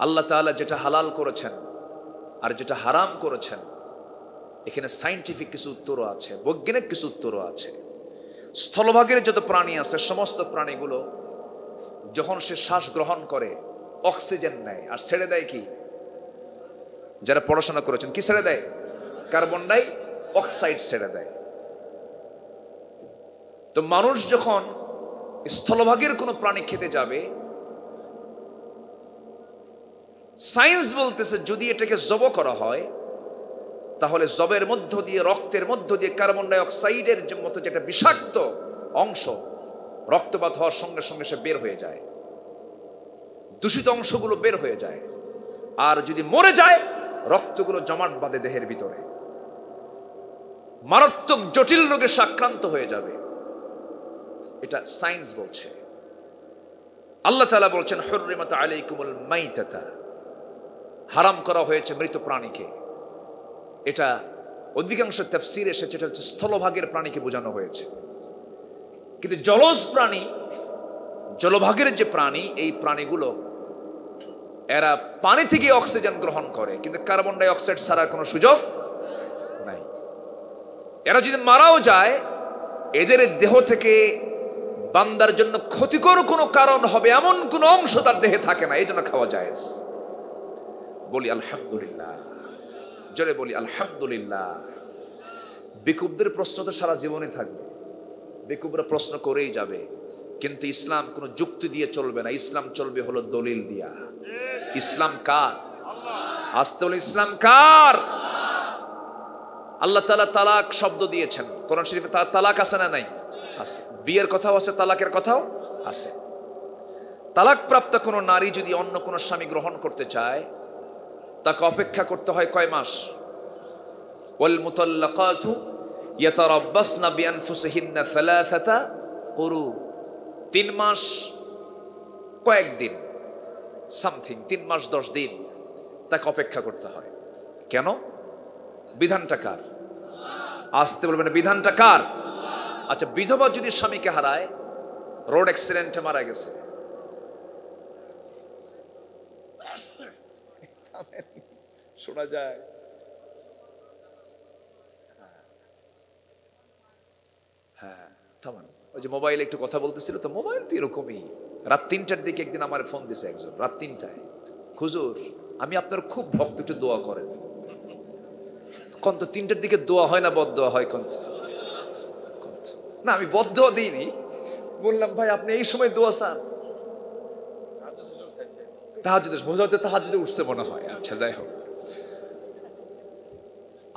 আল্লাহ তাআলা যেটা হালাল করেছেন আর যেটা হারাম করেছেন, এখানে সায়েন্টিফিক কিছু উত্তরও আছে, বৈজ্ঞানিক কিছু উত্তরও আছে। স্থলভাগের যত প্রাণী আছে, সমস্ত প্রাণীগুলো যখন সে শ্বাস গ্রহণ করে অক্সিজেন নেয় আর ছেড়ে দেয় কি? যারা পড়াশোনা করেছেন, কি ছেড়ে দেয়? কার্বন ডাই অক্সাইড ছেড়ে দেয়। তো মানুষ যখন স্থলভাগের কোনো প্রাণী খেতে যাবে, সায়েন্স বলতেছে যদি এটাকে জব করা হয়, তাহলে জবের মধ্য দিয়ে, রক্তের মধ্য দিয়ে কার্বন ডাই অক্সাইডের মতো যেটা বিষাক্ত অংশ রক্তপাত হওয়ার সঙ্গে সঙ্গে সে বের হয়ে যায়, দূষিত অংশগুলো বের হয়ে যায়। আর যদি মরে যায়, রক্তগুলো জমাট বাঁধে দেহের ভিতরে, মারাত্মক জটিল রোগে আক্রান্ত হয়ে যাবে। এটা সায়েন্স বলছে। আল্লাহ তাআলা বলছেন হুররিমাত আলাইকুমুল মাইতাতা, হারাম করা হয়েছে মৃত প্রাণীকে। এটা অধিকাংশ তাফসীরে এসেছে, এটা হচ্ছে স্থলভাগের প্রাণীকে বোঝানো হয়েছে। কিন্তু জলজ প্রাণী, জলভাগের যে প্রাণী, এই প্রাণীগুলো এরা পানি থেকে অক্সিজেন গ্রহণ করে, কিন্তু কার্বন ডাই অক্সাইড ছাড়ার কোনো সুযোগ নাই। এরা যদি মারাও যায়, এদের দেহ থেকে বান্দার জন্য ক্ষতিকর কোনো কারণ হবে এমন কোনো অংশ তার দেহে থাকে না, এই জন্য খাওয়া যায়। বলি আলহামদুলিল্লাহ, জোরে বলি আলহামদুলিল্লাহ। বেকুবদের প্রশ্ন তো সারা জীবনে থাকবে, বেকুবরা প্রশ্ন করেই যাবে, কিন্তু ইসলাম কোনো যুক্তি দিয়ে চলবে না। ইসলাম চলবে হলো দলিল দিয়া। ইসলাম কার? আসতে বলে ইসলাম কার? আল্লাহ তাআলা তালাক শব্দ দিয়েছেন কোরআন শরীফে। তালাক আছে না নাই? আছে। বিয়ের কথাও আছে, তালাকের কথাও আছে। তালাক প্রাপ্ত কোনো নারী যদি অন্য কোনো স্বামী গ্রহণ করতে চায়, তাকে অপেক্ষা করতে হয় কয় মাস? ওয়াল মুতাল্লাকাতু ইয়াতারাব্বাসনা বিআনফুসিহিন্না সালাসাতা কুরু, 3 মাস কয়েকদিন, সামথিং 3 মাস 10 দিন তাকে অপেক্ষা করতে হয়। কেন? বিধানটা কার? আসতে বলবেন বিধানটা কার? আচ্ছা, বিধবা যদি স্বামীকে হারায়, রোড অ্যাক্সিডেন্টে মারা গেছে, শোনা যায়। হ্যাঁ থামান, ওই যে মোবাইলে একটু কথা বলতেছিল তো, মোবাইল তো এরকমই। রাত 3টার দিকে একদিন আমার ফোন দিছে একজন, রাত 3টায়, হুজুর আমি আপনার খুব ভক্ত, একটু দোয়া করেন। কন্ত 3টার দিকে দোয়া হয় না বদদোয়া হয়? কন্ত না, আমি বদদোয়া দিইনি, বললাম ভাই আপনি এই সময় দোয়া চান? তাহাজ্জুদে উঠছে মনে হয়। আচ্ছা যাই হোক,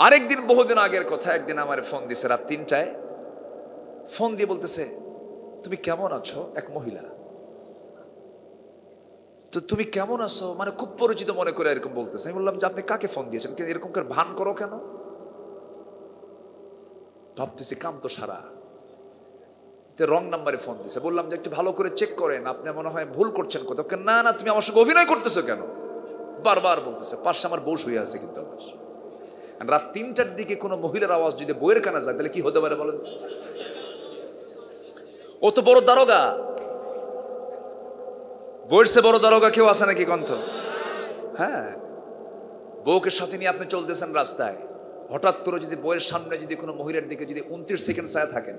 আরেকদিন বহুদিন আগের কথা, একদিন আমার ফোন দিছে রাত 3টায়, ফোন দিয়ে বলতেছে তুমি কেমন আছো? এক মহিলা, তো তুমি কেমন আছো মানে খুব পরিচিত মনে করে এরকম বলতেছে। আমি বললাম যে আপনি কাকে ফোন দিয়েছেন, এরকম করে ভান করো কেন? ভাবতেছি কাম তো সারা, রং নাম্বারে ফোন দিছে। বললাম যে একটু ভালো করে চেক করেন, আপনি মনে হয় ভুল করছেন কোথাও। না না, তুমি আমার সঙ্গে অভিনয় করতেছো কেন? বারবার বলতেছে। পাশে আমার বউ শুয়ে আছে, কিন্তু আমার রাত 3টার দিকে কোনো মহিলার আওয়াজ যদি বইয়ের কানে যায় তাহলে কি হতে পারে বলেন? ও তো বড় দারোগা, বইয়ের সে বড় দারোগা কেউ আছে নাকি কণ্ঠ? হ্যাঁ, বউকে সাথে নিয়ে আপনি চলতেছেন রাস্তায়, হঠাৎ করে যদি বইয়ের সামনে যদি কোনো মহিলার দিকে যদি 29 সেকেন্ড ছায়া থাকেন,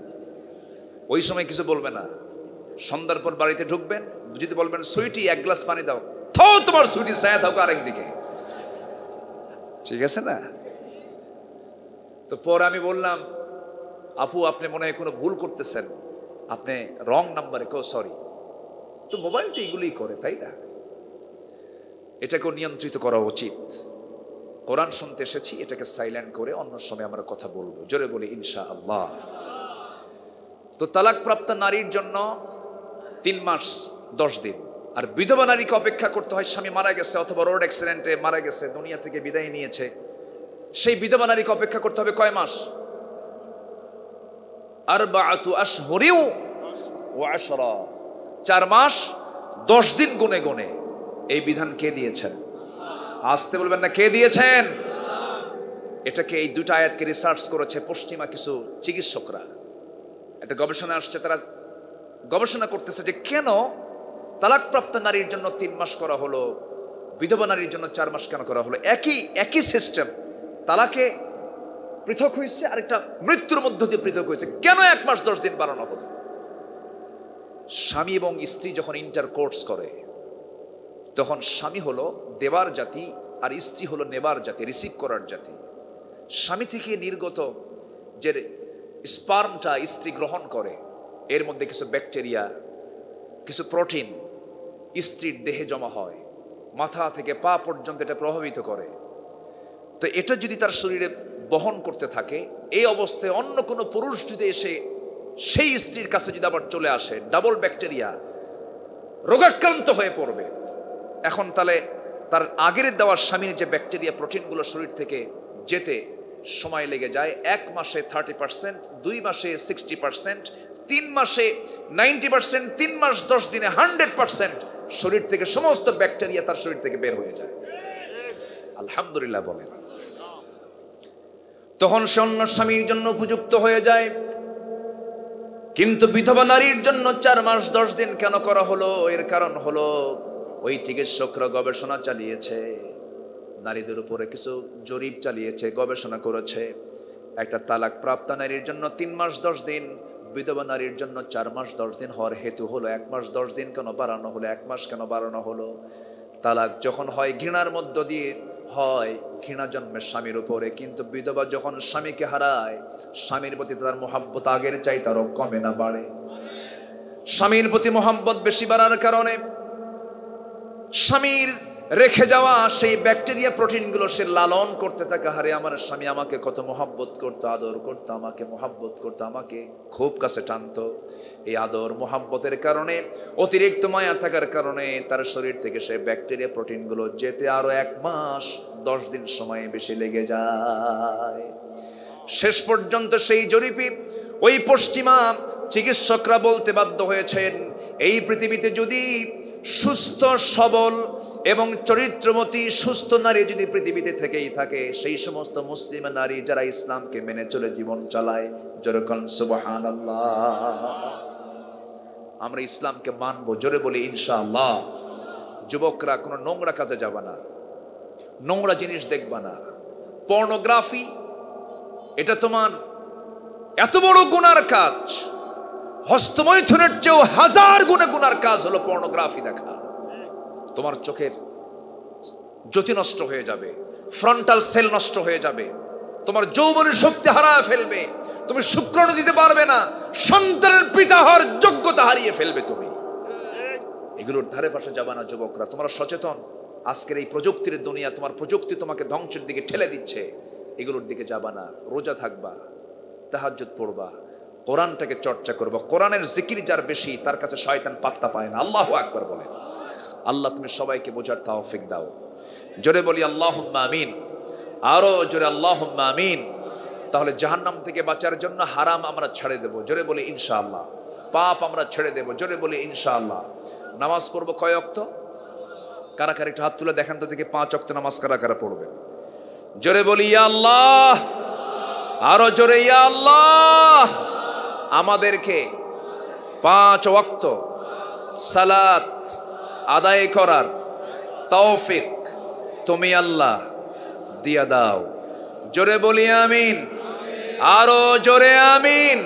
ওই সময় কিছু বলবে না। সন্ধ্যার পর বাড়িতে ঢুকবেন, যদি বলবেন সুইটি এক গ্লাস পানি দাও, থো তোমার সুইটি ছায়া থাকো আরেকদিকে, ঠিক আছে না? তো পরে আমি বললাম আপু আপনি মনে হয় কোনো ভুল করতেছেন, আপনি রং নাম্বারে। কেউ সরি। তো মোবাইল তো এগুলোই করে, তাই না? এটাকেও নিয়ন্ত্রিত করা উচিত। কোরআন শুনতে এসেছি, এটাকে সাইলেন্ট করে অন্য সময় আমরা কথা বলবো। জোরে বলি ইনশাআল্লাহ। তো তালাকপ্রাপ্ত নারীর জন্য 3 মাস 10 দিন, আর বিধবা নারীকে অপেক্ষা করতে হয় স্বামী মারা গেছে অথবা রোড অ্যাক্সিডেন্টে মারা গেছে, দুনিয়া থেকে বিদায় নিয়েছে, সেই বিধবা নারীকে অপেক্ষা করতে হবে কয় মাস? 4 আশহুরিন ওয়া 10, 4 মাস 10 দিন গুনে গুনে। এই বিধান কে দিয়েছেন? আসতে বলবেন না, কে দিয়েছেন? এটাকে, এই 2টা আয়াতকে রিসার্চ করেছে পশ্চিমা কিছু চিকিৎসকরা। একটা গবেষণা আসছে, তারা গবেষণা করতেছে যে কেন তালাকপ্রাপ্ত নারীর জন্য 3 মাস করা হলো, বিধবা নারীর জন্য 4 মাস কেন করা হলো? একই সিস্টেম, তালাকে পৃথক হয়েছে আর একটা মৃত্যুর মধ্য দিয়ে পৃথক হয়েছে, কেন 1 মাস 10 দিন বাড়ানো হলো? স্বামী এবং স্ত্রী যখন ইন্টারকোর্স করে, তখন স্বামী হলো দেবার জাতি আর স্ত্রী হলো নেবার জাতি, রিসিভ করার জাতি। স্বামী থেকে নির্গত যে স্পার্মটা স্ত্রী গ্রহণ করে, এর মধ্যে কিছু ব্যাকটেরিয়া, কিছু প্রোটিন স্ত্রীর দেহে জমা হয়, মাথা থেকে পা পর্যন্ত এটা প্রভাবিত করে। তো এটা যদি তার শরীরে বহন করতে থাকে, এই অবস্থায় অন্য কোনো পুরুষ যদি এসে সেই স্ত্রীর কাছে যদি আবার চলে আসে, ডাবল ব্যাকটেরিয়া, রোগাক্রান্ত হয়ে পড়বে। এখন তাহলে তার আগের দেওয়ার স্বামীর যে ব্যাকটেরিয়া প্রোটিনগুলো শরীর থেকে যেতে সময় লেগে যায় 1 মাসে 30%, 2 মাসে 60%, 3 মাসে 90%, 3 মাস 10 দিনে 100% শরীর থেকে সমস্ত ব্যাকটেরিয়া তার শরীর থেকে বের হয়ে যায়। আলহামদুলিল্লাহ বলেন। তখন সে অন্য স্বামীর জন্য উপযুক্ত হয়ে যায়। কিন্তু বিধবা নারীর জন্য 4 মাস 10 দিন কেন করা হলো? এর কারণ হলো ওই চিকিৎসকরা গবেষণা চালিয়েছে, নারীদের উপরে কিছু জরিপ চালিয়েছে, গবেষণা করেছে। একটা তালাক প্রাপ্ত নারীর জন্য 3 মাস 10 দিন, বিধবা নারীর জন্য 4 মাস 10 দিন হওয়ার হেতু হলো 1 মাস 10 দিন কেন বাড়ানো হলো, 1 মাস কেন বাড়ানো হলো? তালাক যখন হয় ঘৃণার মধ্য দিয়ে হয়, ঘৃণা জন্মে স্বামীর উপরে, কিন্তু বিধবা যখন স্বামীকে হারায়, স্বামীর প্রতি তার মোহাব্বত আগের চাইতে আরো কমে না বাড়ে। স্বামীর প্রতি মোহাব্বত বেশি বাড়ার কারণে স্বামীর রেখে যাওয়া সেই ব্যাকটেরিয়া প্রোটিনগুলো সে লালন করতে থাকে। হারে আমার স্বামী আমাকে কত মোহাব্বত করতো, আদর করতো, আমাকে মোহাব্বত করতো, আমাকে খুব কাছে টানতো। এই আদর মোহাব্বতের কারণে, অতিরিক্ত মায়া থাকার কারণে তার শরীর থেকে সেই ব্যাকটেরিয়া প্রোটিনগুলো যেতে আরো 1 মাস 10 দিন সময় বেশি লেগে যায়। শেষ পর্যন্ত সেই জরিপে ওই পশ্চিমা চিকিৎসকরা বলতে বাধ্য হয়েছেন, এই পৃথিবীতে যদি সুস্থ সবল এবং চরিত্রমতী সুস্থ নারী যদি পৃথিবীতে থেকেই থাকে, সেই সমস্ত মুসলিম নারী যারা ইসলামকে মেনে চলে জীবন চালায়, যেরকম সুবহানাল্লাহ, আমরা ইসলামকে মানবো। জোরে বলি ইনশাআল্লাহ। যুবকরা কোনো নোংরা কাজে যাবে না, নোংরা জিনিস দেখবা না। পর্নোগ্রাফি এটা তোমার এত বড় গুনার কাজ, হস্তমৈথুনের চেয়েও 1000 গুণে গুনার কাজ হলো পর্নোগ্রাফি দেখা। তোমার চোখের জ্যোতি নষ্ট হয়ে যাবে, ফ্রন্টাল সেল নষ্ট হয়ে যাবে, তোমার যৌবনের শক্তি হারায় ফেলবে, তুমি শুক্রাণু দিতে পারবে না, সন্তানের পিতা হওয়ার যোগ্যতা হারিয়ে ফেলবে তুমি। এগুলোর ধারে পাশে যাবা না যুবকরা, তোমরা সচেতন। আজকের এই প্রযুক্তির দুনিয়া, তোমার প্রযুক্তি তোমাকে ধ্বংসের দিকে ঠেলে দিচ্ছে, এগুলোর দিকে যাবা না। রোজা থাকবা, তাহাজ্জুদ পড়বা, কোরআনটাকে চর্চা করবা। কোরআনের জিকির যার বেশি তার কাছে শয়তান পাত্তা পায় না। আল্লাহু আকবার বলেন। আল্লাহ তুমি সবাইকে বোঝার তৌফিক দাও। জোরে বলি আল্লাহুম্মা আমিন, আরো জোরে আল্লাহুম্মা আমিন। তাহলে জাহান্নাম থেকে বাঁচার জন্য হারাম আমরা ছেড়ে দেব, জোরে বলি ইনশাআল্লাহ। পাপ আমরা ছেড়ে দেব, জোরে বলি ইনশাআল্লাহ। নামাজ পড়বো কয় ওয়াক্ত? কারা কারা একটু হাত তুলে দেখেন তো দেখি 5 ওয়াক্ত নামাজ কারা কারা পড়বে? জোরে বলি ইয়া আল্লাহ, আরো জোরে ইয়া আল্লাহ। আমাদেরকে 5 ওয়াক্ত সালাত আদায় করার তৌফিক তুমি আল্লাহ দিয়া দাও। জোরে বলি আমিন, আরো জোরে আমিন,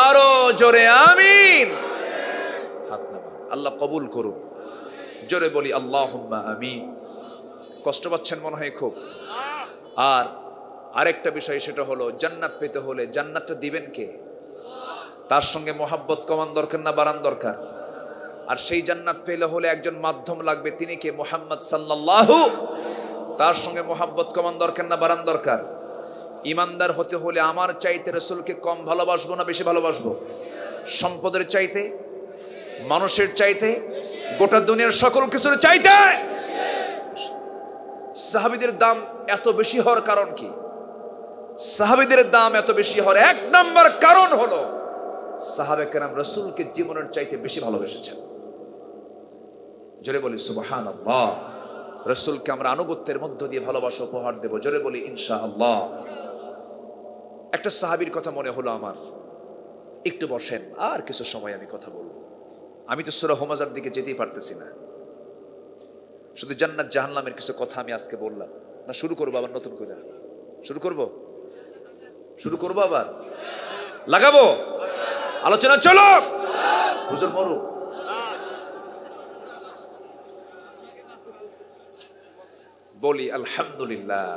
আরো জোরে আমিন। হাত নামান, আল্লাহ কবুল করুন। জোরে বলি আল্লাহুম্মা আমিন। কষ্ট পাচ্ছেন মনে হয় খুব। আর আরেকটা বিষয়, সেটা হলো জান্নাত পেতে হলে জান্নাতটা দিবেন কে? তার সঙ্গে মোহাব্বত কমান দরকার না বাড়ান দরকার? আর সেই জান্নাত পেলে হলে একজন মাধ্যম লাগবে, তিনি কে? মুহাম্মদ সাল্লাল্লাহু। তার সঙ্গে মোহাব্বত কমান দরকার না বাড়ান দরকার? ইমানদার হতে হলে আমার চাইতে রাসূলকে কম ভালোবাসবো না বেশি ভালোবাসবো? সম্পদের চাইতে, মানুষের চাইতে, গোটা দুনিয়ার সকল কিছুর চাইতে? সাহাবীদের দাম এত বেশি হওয়ার কারণ কি? সাহাবীদের দাম এত বেশি হওয়ার 1 নম্বর কারণ হলো সাহাবে কেরাম রাসূলকে জীবনের চাইতে বেশি ভালোবেসেছেন। জোরে বলি সুবহানাল্লাহ। রাসূলকে আমরা আনুগত্যের মধ্য দিয়ে ভালোবাসা উপহার দেব। জোরে বলি ইনশাআল্লাহ। একটা সাহাবীর কথা মনে হলো আমার, একটু বসেন, আর কিছু সময় আমি কথা বলবো। আমি তো সূরা হুমাযার দিকে যেতেই পারতেছি না, শুধু জান্নাত জাহান্নামের কিছু কথা আমি আজকে বললাম না। শুরু করবো আবার নতুন করে? শুরু করবো আবার? লাগাবো আলোচনা? চলো হুজুর মরু। বলি আলহামদুলিল্লাহ।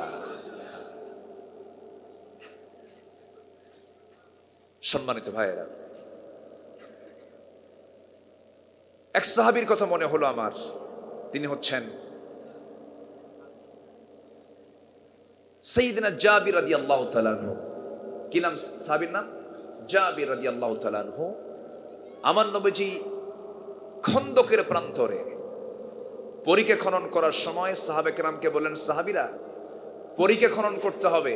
সম্মানিত ভাইয়েরা, এক সাহাবীর কথা মনে হলো আমার। তিনি হচ্ছেন সাইয়্যিদনা জাবির রাদিয়াল্লাহু তাআলা আনহু। কি নাম সাহাবীর নাম? জাবির রাদিয়াল্লাহু তাআলা আনহু। আমার নবীজি খন্দকের প্রান্তরে পরিখা খনন করার সময় সাহাবে কেরামকে বলেন, সাহাবীরা পরিখা খনন করতে হবে,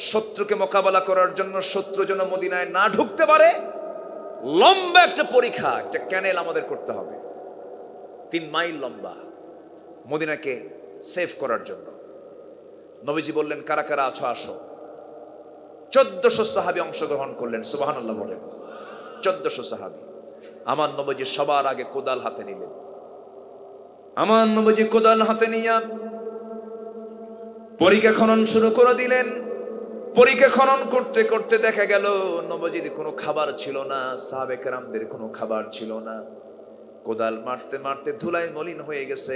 শত্রুকে মোকাবেলা করার জন্য, শত্রু যেন মদিনায় না ঢুকতে পারে। লম্বা একটা পরিখা, একটা ক্যানেল আমাদের করতে হবে, 3 মাইল লম্বা, মদিনাকে সেভ করার জন্য। নবীজি বললেন, কারা কারা আছো আসো। 1400 সাহাবী অংশগ্রহণ করলেন। সুবহানাল্লাহ বলেন। 1400 সাহাবী। আমার নবীজি সবার আগে কোদাল হাতে নিলেন। আমার নবীজি কোদাল হাতে নিয়ে পরিখা খনন শুরু করে দিলেন। পরিখা খনন করতে করতে দেখা গেল নবীজির কোনো খাবার ছিল না, সাহাবে কেরামদের কোনো খাবার ছিল না। কোদাল মারতে মারতে ধুলায় মলিন হয়ে গেছে,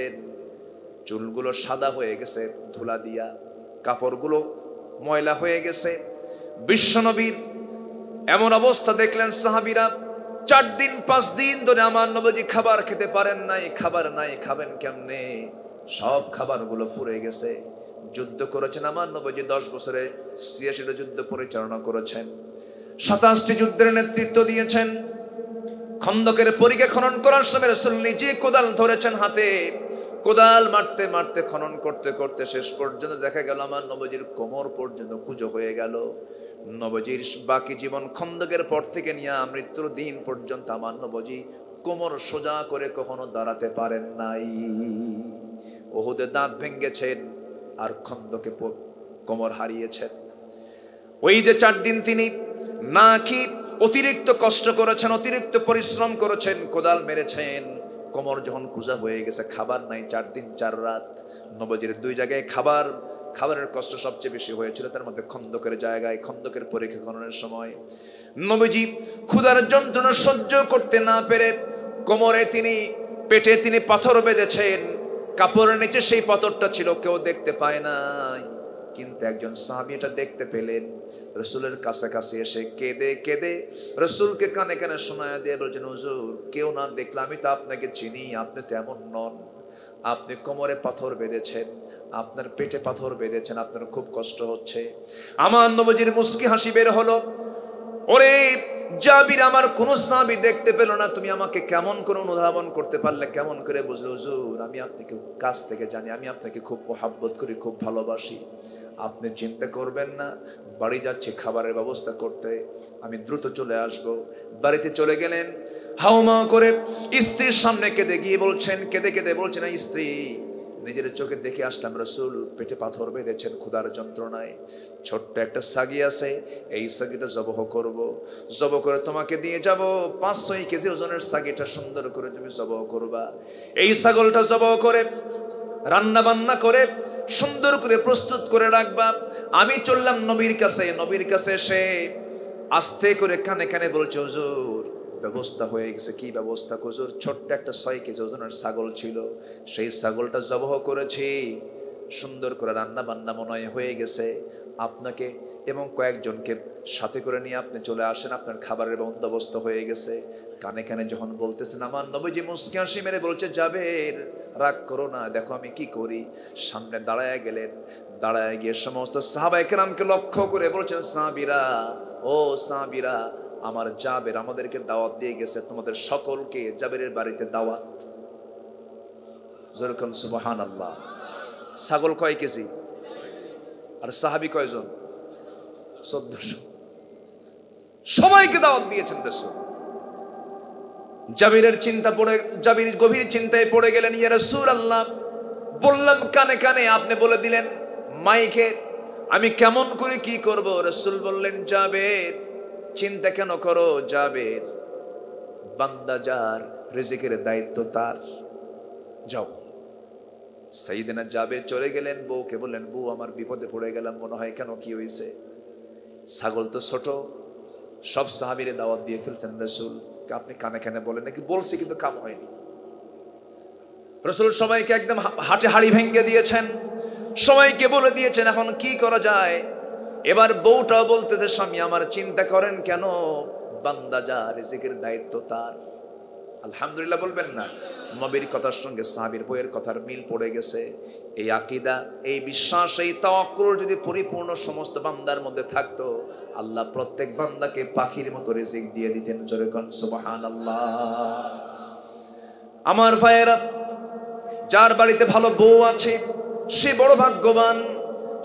চুলগুলো সাদা হয়ে গেছে ধুলা দিয়া, কাপড়গুলো ময়লা হয়ে গেছে। বিশ্বনবীর এমন অবস্থা দেখলেন সাহাবীরা। 4 দিন 5 দিন ধরে আমার নবীজি খাবার খেতে পারেন নাই। খাবার নাই, খাবেন কেমনে? সব খাবারগুলো ফুরে গেছে। যুদ্ধ করেছেন আমার নবীজি 10 বছরে 86টা যুদ্ধ পরিচালনা করেছেন, 27টি যুদ্ধের নেতৃত্ব দিয়েছেন। খন্দকের পরিখা খনন করার সময় রাসূল নিজে কোদাল ধরেছেন হাতে। কোদাল মারতে মারতে খনন করতে করতে শেষ পর্যন্ত দেখা গেল আমার নবীজির কোমর পর্যন্ত কুঁজো হয়ে গেল। নবীজির বাকি জীবন খন্দকের পর থেকে নিয়ে মৃত্যুর দিন পর্যন্ত আমার নবীজি কোমর সোজা করে কখনো দাঁড়াতে পারেন নাই। উহুদে দাঁত ভেঙেছেন আর খন্দকে কোমর হারিয়েছেন। ওই যে 4 দিন তিনি না কি অতিরিক্ত কষ্ট করেছেন, অতিরিক্ত পরিশ্রম করেছেন, কোদাল মেরেছেন, কোমর যখন কুজা হয়ে গেছে, খাবার নাই 4 দিন 4 রাত, নবজির 2 জায়গায় খাবারের কষ্ট সবচেয়ে বেশি হয়েছিল, তার মধ্যে খন্দকের জায়গায়, খন্দকের পরীক্ষা খননের সময় নবীজি ক্ষুধার যন্ত্রণা সহ্য করতে না পেরে কোমরে পেটে তিনি পাথর বেঁধেছেন। কাপড়ের নিচে সেই পাথরটা ছিল, কেউ দেখতে পায় নাই, কিন্তু একজন সাহাবী এটা দেখতে পেলেন। রাসূলের কাছাকাছি এসে কেঁদে কেঁদে রাসূলকে কানে কানে শোনায়া দিয়ে বলছেন, হুজুর কেউ না দেখলে আমি তো আপনাকে চিনি, আপনি তো এমন নন, আপনি কোমরে পাথর বেঁধেছেন, আপনার পেটে পাথর বেঁধেছেন, আপনার খুব কষ্ট হচ্ছে। আমার নবীজির মুস্কি হাসি বের হলো, ওরে জাবির, আমার কোন সাহাবী দেখতে পেল না, তুমি আমাকে কেমন করে অনুধাবন করতে পারলে, কেমন করে বুঝলে? হুজুর আমি আপনাকে কাছ থেকে জানি, আমি আপনাকে খুব মহব্বত করি, খুব ভালোবাসি, আপনি চিন্তা করবেন না, বাড়ি যাচ্ছি খাবারের ব্যবস্থা করতে, আমি দ্রুত চলে আসব। বাড়িতে চলে গেলেন, হাউমা করে স্ত্রীর সামনে কেঁদে কেঁদে বলছেন, স্ত্রী নিজের চোখে দেখে আসলাম রাসূল পেটে পাথর বেঁধেছেন ক্ষুধার যন্ত্রণায়, ছোট্ট একটা সাগি আছে, এই সাগিটা জবহ করব, জবহ করে তোমাকে দিয়ে যাব, 5-6 কেজি ওজনের সাগিটা সুন্দর করে তুমি জবহ করবা। এই ছাগলটা জবহ করে রান্না বান্না করে সুন্দর করে প্রস্তুত করে রাখবা। আমি চললাম নবীর কাছে এসে আস্তে করে কানে কানে বলছে, হুজুর ব্যবস্থা হয়ে গেছে। কি ব্যবস্থা হুজুর? ছোট্ট একটা 6 কেজি ওজনের ছাগল ছিল, সেই ছাগলটা জবহ করেছি, সুন্দর করে রান্না বান্না মনে হয়ে গেছে, আপনাকে এবং কয়েকজনকে সাথে করে নিয়ে আপনি চলে আসেন, আপনার খাবারের বন্দোবস্ত হয়ে গেছে। কানে কানে যখন বলতেছেন, আমার নবীজি মুস্কি হাসি মেরে বলছে, জাবের রাগ করো না, দেখো আমি কি করি। সামনে দাঁড়ায় গেলেন, দাঁড়ায় গিয়ে সমস্ত সাহাবায়ে কেরামকে লক্ষ্য করে বলছেন, সাহাবীরা, আমার জাবের আমাদেরকে দাওয়াত দিয়ে গেছে, তোমাদের সকলকে জাবেরের বাড়িতে দাওয়াত। যেরকম সুবহানাল্লাহ। ছাগল কয় কেজি আর সাহাবী কয়জন? 1400। সবাইকে দাওয়াত দিয়েছেন রাসূল। জাবির গভীর চিন্তায় পড়ে গেলেন, ইয়া রাসূলুল্লাহ, বললাম কানে কানে, আপনি বলে দিলেন মাইকে, আমি কেমন করে কি করব? রাসূল বললেন, জাবের চিন্তা কেন করো, জাবের বান্দা যার, রিজিকের দায়িত্ব তার, যাও। সাইয়েদনা জাবের চলে গেলেন, বউকে বললেন, বউ আমার বিপদে পড়ে গেলাম মনে হয়, কেন কি হয়েছে? ছাগল তো ছোট, সব সাহাবীরে দাওয়াত দিয়ে ফেলছেন রাসূল, আপনি কানে কানে বলেন নাকি? বলছি কিন্তু কাম হয়নি। রাসূল সবাইকে একদম হাটে হাড়ি ভেঙে দিয়েছেন, সবাইকে বলে দিয়েছেন, এখন কি করা যায়? এবার বউটাও বলতেছে, স্বামী আমার চিন্তা করেন কেন, বান্দা যা, রিজিকের দায়িত্ব তার। আলহামদুলিল্লাহ বলবেন না? নবীর কথার সঙ্গে সাহাবীর বইয়ের কথার মিল পড়ে গেছে। এই আকীদা, এই বিশ্বাস, এই তাওয়াক্কুল যদি পরিপূর্ণ সমস্ত বান্দার মধ্যে থাকতো, আল্লাহ প্রত্যেক বান্দাকে পাখির মতো রিজিক দিয়ে দিতেন। জোরে কোন সুবহানাল্লাহ। আমার ভাইয়েরা, যার বাড়িতে ভালো বউ আছে সে বড় ভাগ্যবান,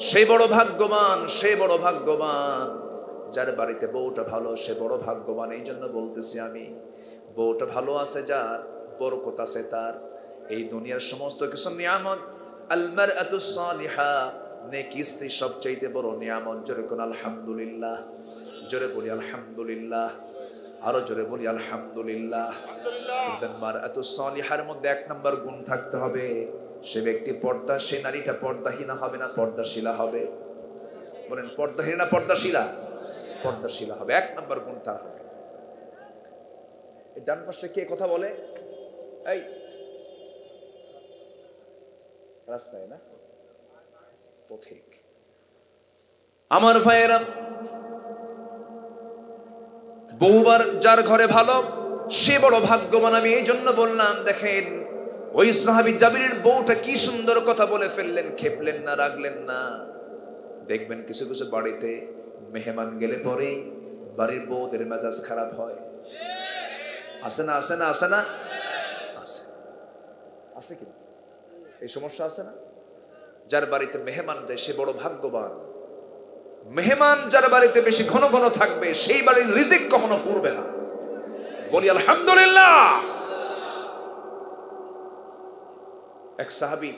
সে বড় ভাগ্যবান, সে বড় ভাগ্যবান। যার বাড়িতে বউটা ভালো সে বড় ভাগ্যবান। এই জন্য বলতেছি আমি, বউটা ভালো আছে যার, বরকত আছে তার। এই দুনিয়ার সমস্ত কিছু নিয়ামত, আল মারআতু সালিহা, নেকি স্ত্রী সবচাইতে বড় নিয়ামত। জোরে কোন আলহামদুলিল্লাহ, জোরে বলি আলহামদুলিল্লাহ, আরো জোরে বলি আলহামদুলিল্লাহ। কিন্তু মারআতু সালিহার মধ্যে 1 নম্বর গুণ থাকতে হবে, সে ব্যক্তি পর্দা, সে নারীটা পর্দাহীনা হবে না, পর্দাশীলা হবে। বলেন পর্দাহীনা না পর্দাশীলা? পর্দাশীলা হবে। 1 নম্বর গুণ তার হবে। এই ডান পাশে কে কথা বলে? এই রাস্তায় না, পথিক। আমার ভাইয়েরা, বউবার যার ঘরে ভালো সে বড় ভাগ্যবান। আমি এই জন্য বললাম, দেখেন ওই সাহাবী জাবিরের বউটা কি সুন্দর কথা বলে ফেললেন, খেপলেন না, রাগলেন না। দেখবেন কিছু কিছু বাড়িতে মেহমান গেলে পরে বাড়ির বউদের মেজাজ খারাপ হয়। আছে না? আছে না? আছে না? আছে, আছে কিন্তু এই সমস্যা আছে না? যার বাড়িতে মেহমান যায় সে বড় ভাগ্যবান। মেহমান যার বাড়িতে বেশি ঘন ঘন থাকবে সেই বাড়ির রিজিক কখনো ফুরবে না। বলি আলহামদুলিল্লাহ। এক সাহাবী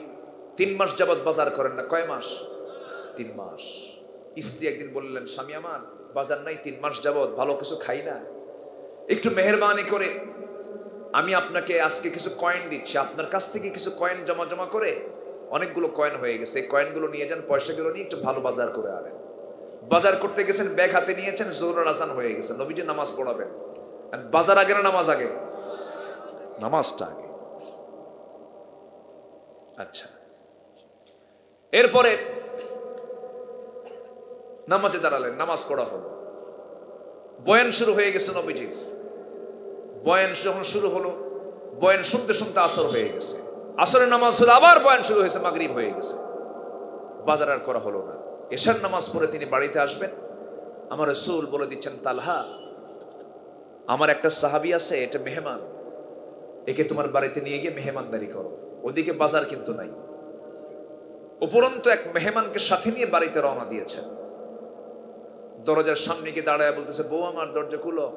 3 মাস যাবত বাজার করেন না। কয় মাস? 3 মাস। স্ত্রী একদিন বললেন, স্বামী আমার বাজার নাই 3 মাস যাবত, ভালো কিছু খাই না, একটু মেহেরবানি করে আমি আপনাকে আজকে কিছু কয়েন দিচ্ছি, আপনার কাছ থেকে কিছু কয়েন জমা জমা করে অনেকগুলো কয়েন হয়ে গেছে, এই কয়েনগুলো নিয়ে যান, পয়সাগুলো নিয়ে একটু ভালো বাজার করে আনেন। বাজার করতে গেছেন, ব্যাগ হাতে নিয়েছেন, জোহরের আজান হয়ে গেছে, নবীজি নামাজ পড়াবেন। বাজার আগে না নামাজ আগে? নামাজটা আগে। আচ্ছা, এরপরে নামাজে দাঁড়ালেন, নামাজ পড়া হলো, বয়ান শুরু হয়ে গেছে নবীজির। বয়ান যখন শুরু হলো, বয়ান শুনতে শুনতে আসর হয়ে গেছে, আসরের নামাজ হলো, আবার বয়ান শুরু হয়েছে, মাগরিব হয়ে গেছে, বাজার আর করা হলো না। এশার নামাজ পড়ে তিনি বাড়িতে আসবেন। আমার রাসূল বলে দিচ্ছেন, তালহা, আমার একটা সাহাবী আছে, এটা মেহমান, একে তোমার বাড়িতে নিয়ে গিয়ে মেহমানদারি করো। ওদিকে বাজার কিন্তু নাই, উপরন্তু এক মেহমানকে সাথে নিয়ে বাড়িতে রওনা দিয়েছেন। দরজার সামনে গিয়ে দাঁড়ায় বলতেছে, বউ আমার দরজা খুলো,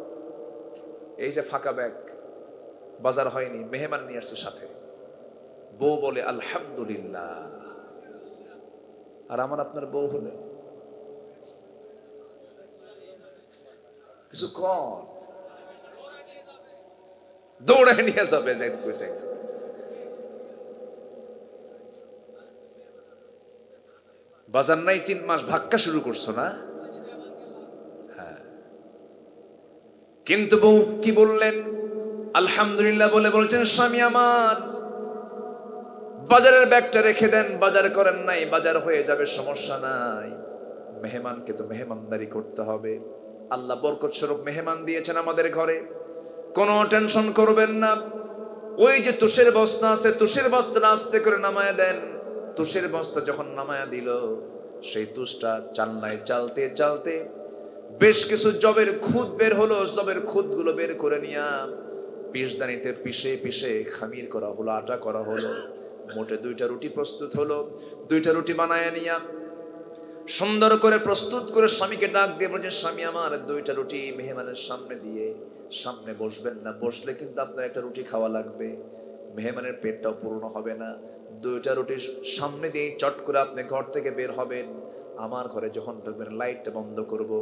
এই যে ফাঁকা ব্যাগ, বাজার হয়নি, মেহমান নিয়ে আসছে সাথে। বউ বলে আলহামদুলিল্লাহ। আর আমার আপনার বউ হলে কিছু কর, দৌড়ে নিয়ে যাবে। বাজার নাই, 3 মাস ভাক্কা শুরু করছো না? হ্যাঁ, কিন্তু বউ কি বললেন? আলহামদুলিল্লাহ বলে বলছেন, স্বামী আমার, বাজারের ব্যাগটা রেখে দেন, বাজার করেন নাই, বাজার হয়ে যাবে, সমস্যা নাই, মেহমানকে তো মেহমানদারি করতে হবে। আল্লাহ বরকত স্বরূপ মেহমান দিয়েছেন আমাদের ঘরে, কোনো টেনশন করবেন না। ওই যে তুষের বস্তা আছে, তুষের বস্তা আস্তে করে নামায় দেন। তুষের বস্তা যখন নামায়া দিল, সেই তুষটা চালনায় চালতে চালতে বেশ কিছু জবের খুদ বের হলো। জবের খুদগুলো বের করে নিয়া পিষদানিতে পিষে পিষে খামির করা হলো, আটা করা হলো। মোটে 2টা রুটি প্রস্তুত হলো। 2টা রুটি বানায় নিয়া সুন্দর করে প্রস্তুত করে স্বামীকে ডাক দিয়ে বলছেন, স্বামী আমার, 2টা রুটি মেহমানের সামনে দিয়ে, সামনে বসবেন না, বসলে কিন্তু আপনার একটা রুটি খাওয়া লাগবে, মেহমানের পেটটাও পূর্ণ হবে না। 2টা রুটি সামনে দিয়ে চট করে আপনি ঘর থেকে বের হবেন। আমার ঘরে যখন ঢুকবেন, লাইটটা বন্ধ করব,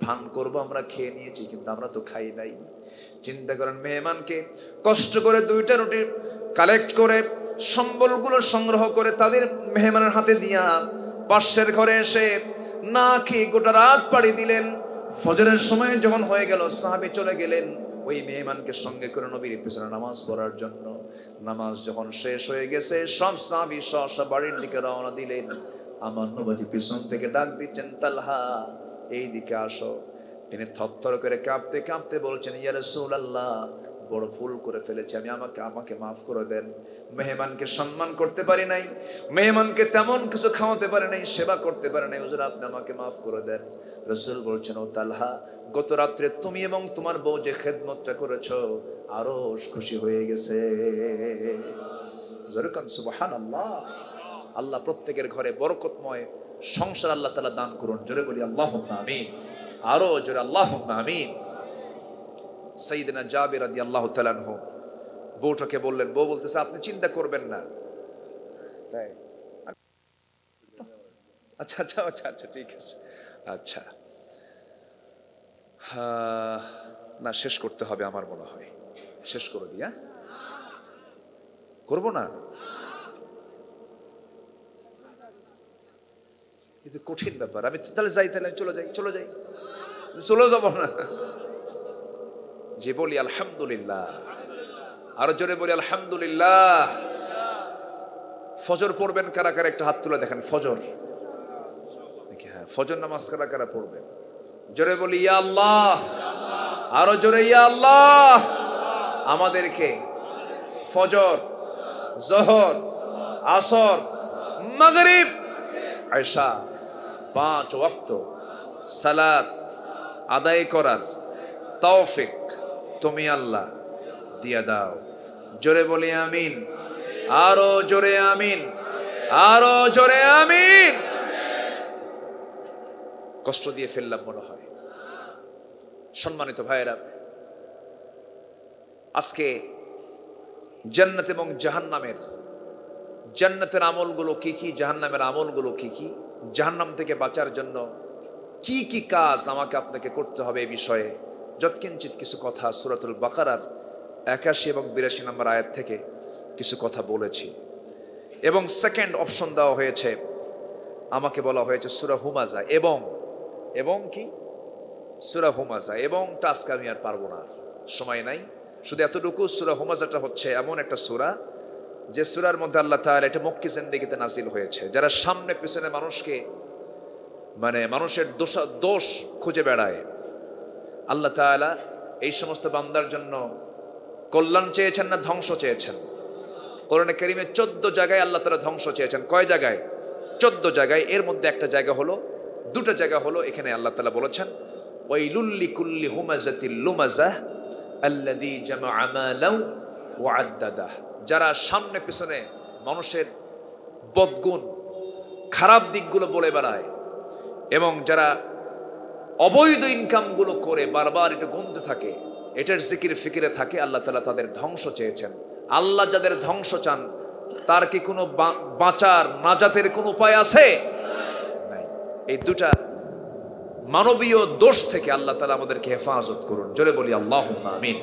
ভান করব আমরা খেয়ে নিয়েছি, কিন্তু আমরা তো খাই নাই। চিন্তা করেন, মেহমানকে কষ্ট করে 2টা রুটি কালেক্ট করে, সম্বলগুলো সংগ্রহ করে তাদের মেহমানের হাতে দিয়া পাশের ঘরে এসে না খেয়ে গোটা রাত পাড়ি দিলেন। ফজরের সময় যখন হয়ে গেল, সাহাবী চলে গেলেন ওই মেহমানকে সঙ্গে করে নবীর পিছনে নামাজ পড়ার জন্য। নামাজ যখন শেষ হয়ে গেছে, সব সাহাবী সব বাড়ির দিকে রওনা দিলেন। আমার নবী পিছন থেকে ডাক দিচ্ছেন, তালহা, এই দিকে আসো। তিনি থরথর করে কাঁপতে কাঁপতে বলছেন, ইয়া রাসূলুল্লাহ, বড় ভুল করে ফেলেছি আমি, আমাকে মাফ করে দেন। মেহমানকে সম্মান করতে পারি নাই, মেহমানকে তেমন কিছু খাওয়াতে পারি নাই, সেবা করতে পারি নাই, হুজুর আপনি আমাকে মাফ করে দেন। রাসূল বলছেন, ও তালহা, গত রাত্রে তুমি এবং তোমার বউ যে খেদমতটা করেছো, আরো খুশি হয়ে গেছে। সুবহানাল্লাহ। আল্লাহ প্রত্যেকের ঘরে বরকতময় সংসার আল্লাহ তাআলা দান করুন। জোরে বলি আল্লাহুম্মা আমিন। আরো জোরে আল্লাহুম্মা আমিন। সাইয়েদনা জাবির রাদিয়াল্লাহু তাআলা আনহু বউটাকে বললেন, বউ বলতেছে, আপনি চিন্তা করবেন না। আচ্ছা আচ্ছা আচ্ছা আচ্ছা, ঠিক আছে, আচ্ছা, না শেষ করতে হবে আমার মনে হয়, শেষ করে দিয়া করবো না, কিন্তু কঠিন ব্যাপার। আমি তাহলে যাই, তাহলে চলে যাই, চলে যাবো না। যে বলি আলহামদুলিল্লাহ, আরো জোরে বলি আলহামদুলিল্লাহ। ফজর পড়বেন কারা কারা, একটা হাত তুলে দেখেন। ফজর, হ্যাঁ, ফজর নামাজ কারা কারা পড়বেন? জোরে বলি ইয়া আল্লাহ, আরো জোরে ইয়া আল্লাহ। আমাদেরকে ফজর, জোহর, আসর, মাগরিব, ইশা 5 ওয়াক্ত সালাত আদায় করার তৌফিক তুমি আল্লাহ দিয়া দাও। জোরে বলি আমিন, আরো জোরে আমিন, আরো জোরে আমিন। কষ্ট দিয়ে ফেললাম মনে হয়। সম্মানিত ভাইয়েরা, আজকে জান্নাত এবং জাহান্নামের, জান্নাতের আমলগুলো কি কি, জাহান্নামের আমলগুলো কি কি, জাহান্নাম থেকে বাঁচার জন্য কি কি কাজ আমাকে আপনাকে করতে হবে, এই বিষয়ে যৎকিঞ্চিত কিছু কথা সূরাতুল বাকারার 81 এবং 82 নম্বর আয়াত থেকে কিছু কথা বলেছি। এবং সেকেন্ড অপশন দেওয়া হয়েছে, আমাকে বলা হয়েছে সূরা হুমাজা এবং কি সূরা হুমাজা, এবং টাস্ক আমি আর পারবো না, সময় নাই। শুধু এতটুকু, সূরা হুমাজাটা হচ্ছে এমন একটা সূরা যে সূরার মধ্যে আল্লাহ তাআলা এটা মক্কি জিন্দেগিতে নাজিল হয়েছে। যারা সামনে পিছনে মানুষকে মানুষের দোষ খুঁজে বেড়ায়, আল্লাহ তাআলা এই সমস্ত বান্দার জন্য কল্যাণ চেয়েছেন না ধ্বংস চেয়েছেন? কোরআনে কারীমে 14 জায়গায় আল্লাহ তাআলা ধ্বংস চেয়েছেন। কয় জায়গায়? 14 জায়গায়। এর মধ্যে একটা জায়গা হলো, দুটো জায়গা হলো এখানে আল্লাহ তাআলা বলেছেন ওয়াইলুল লিকুল্লি হুমাযাতিল লুমাযাহ আল্লাযী জামাআ মালাও ওয়া আদ্দাদাহ। যারা সামনে পিছনে মানুষের বদগুণ খারাপ দিকগুলো বলে বেড়ায় এবং যারা অবৈধ ইনকামগুলো করে বারবার এটা গুনতে থাকে, এটার জিকির ফিকিরে থাকে, আল্লাহ তাআলা তাদের ধ্বংস চেয়েছেন। আল্লাহ যাদের ধ্বংস চান তার কি কোনো বাঁচার নাজাতের কোনো উপায় আছে? নাই। এই দুটা মানবীয় দোষ থেকে আল্লাহ তাআলা আমাদেরকে হেফাজত করুন। জোরে বলি আল্লাহুম্মা আমিন।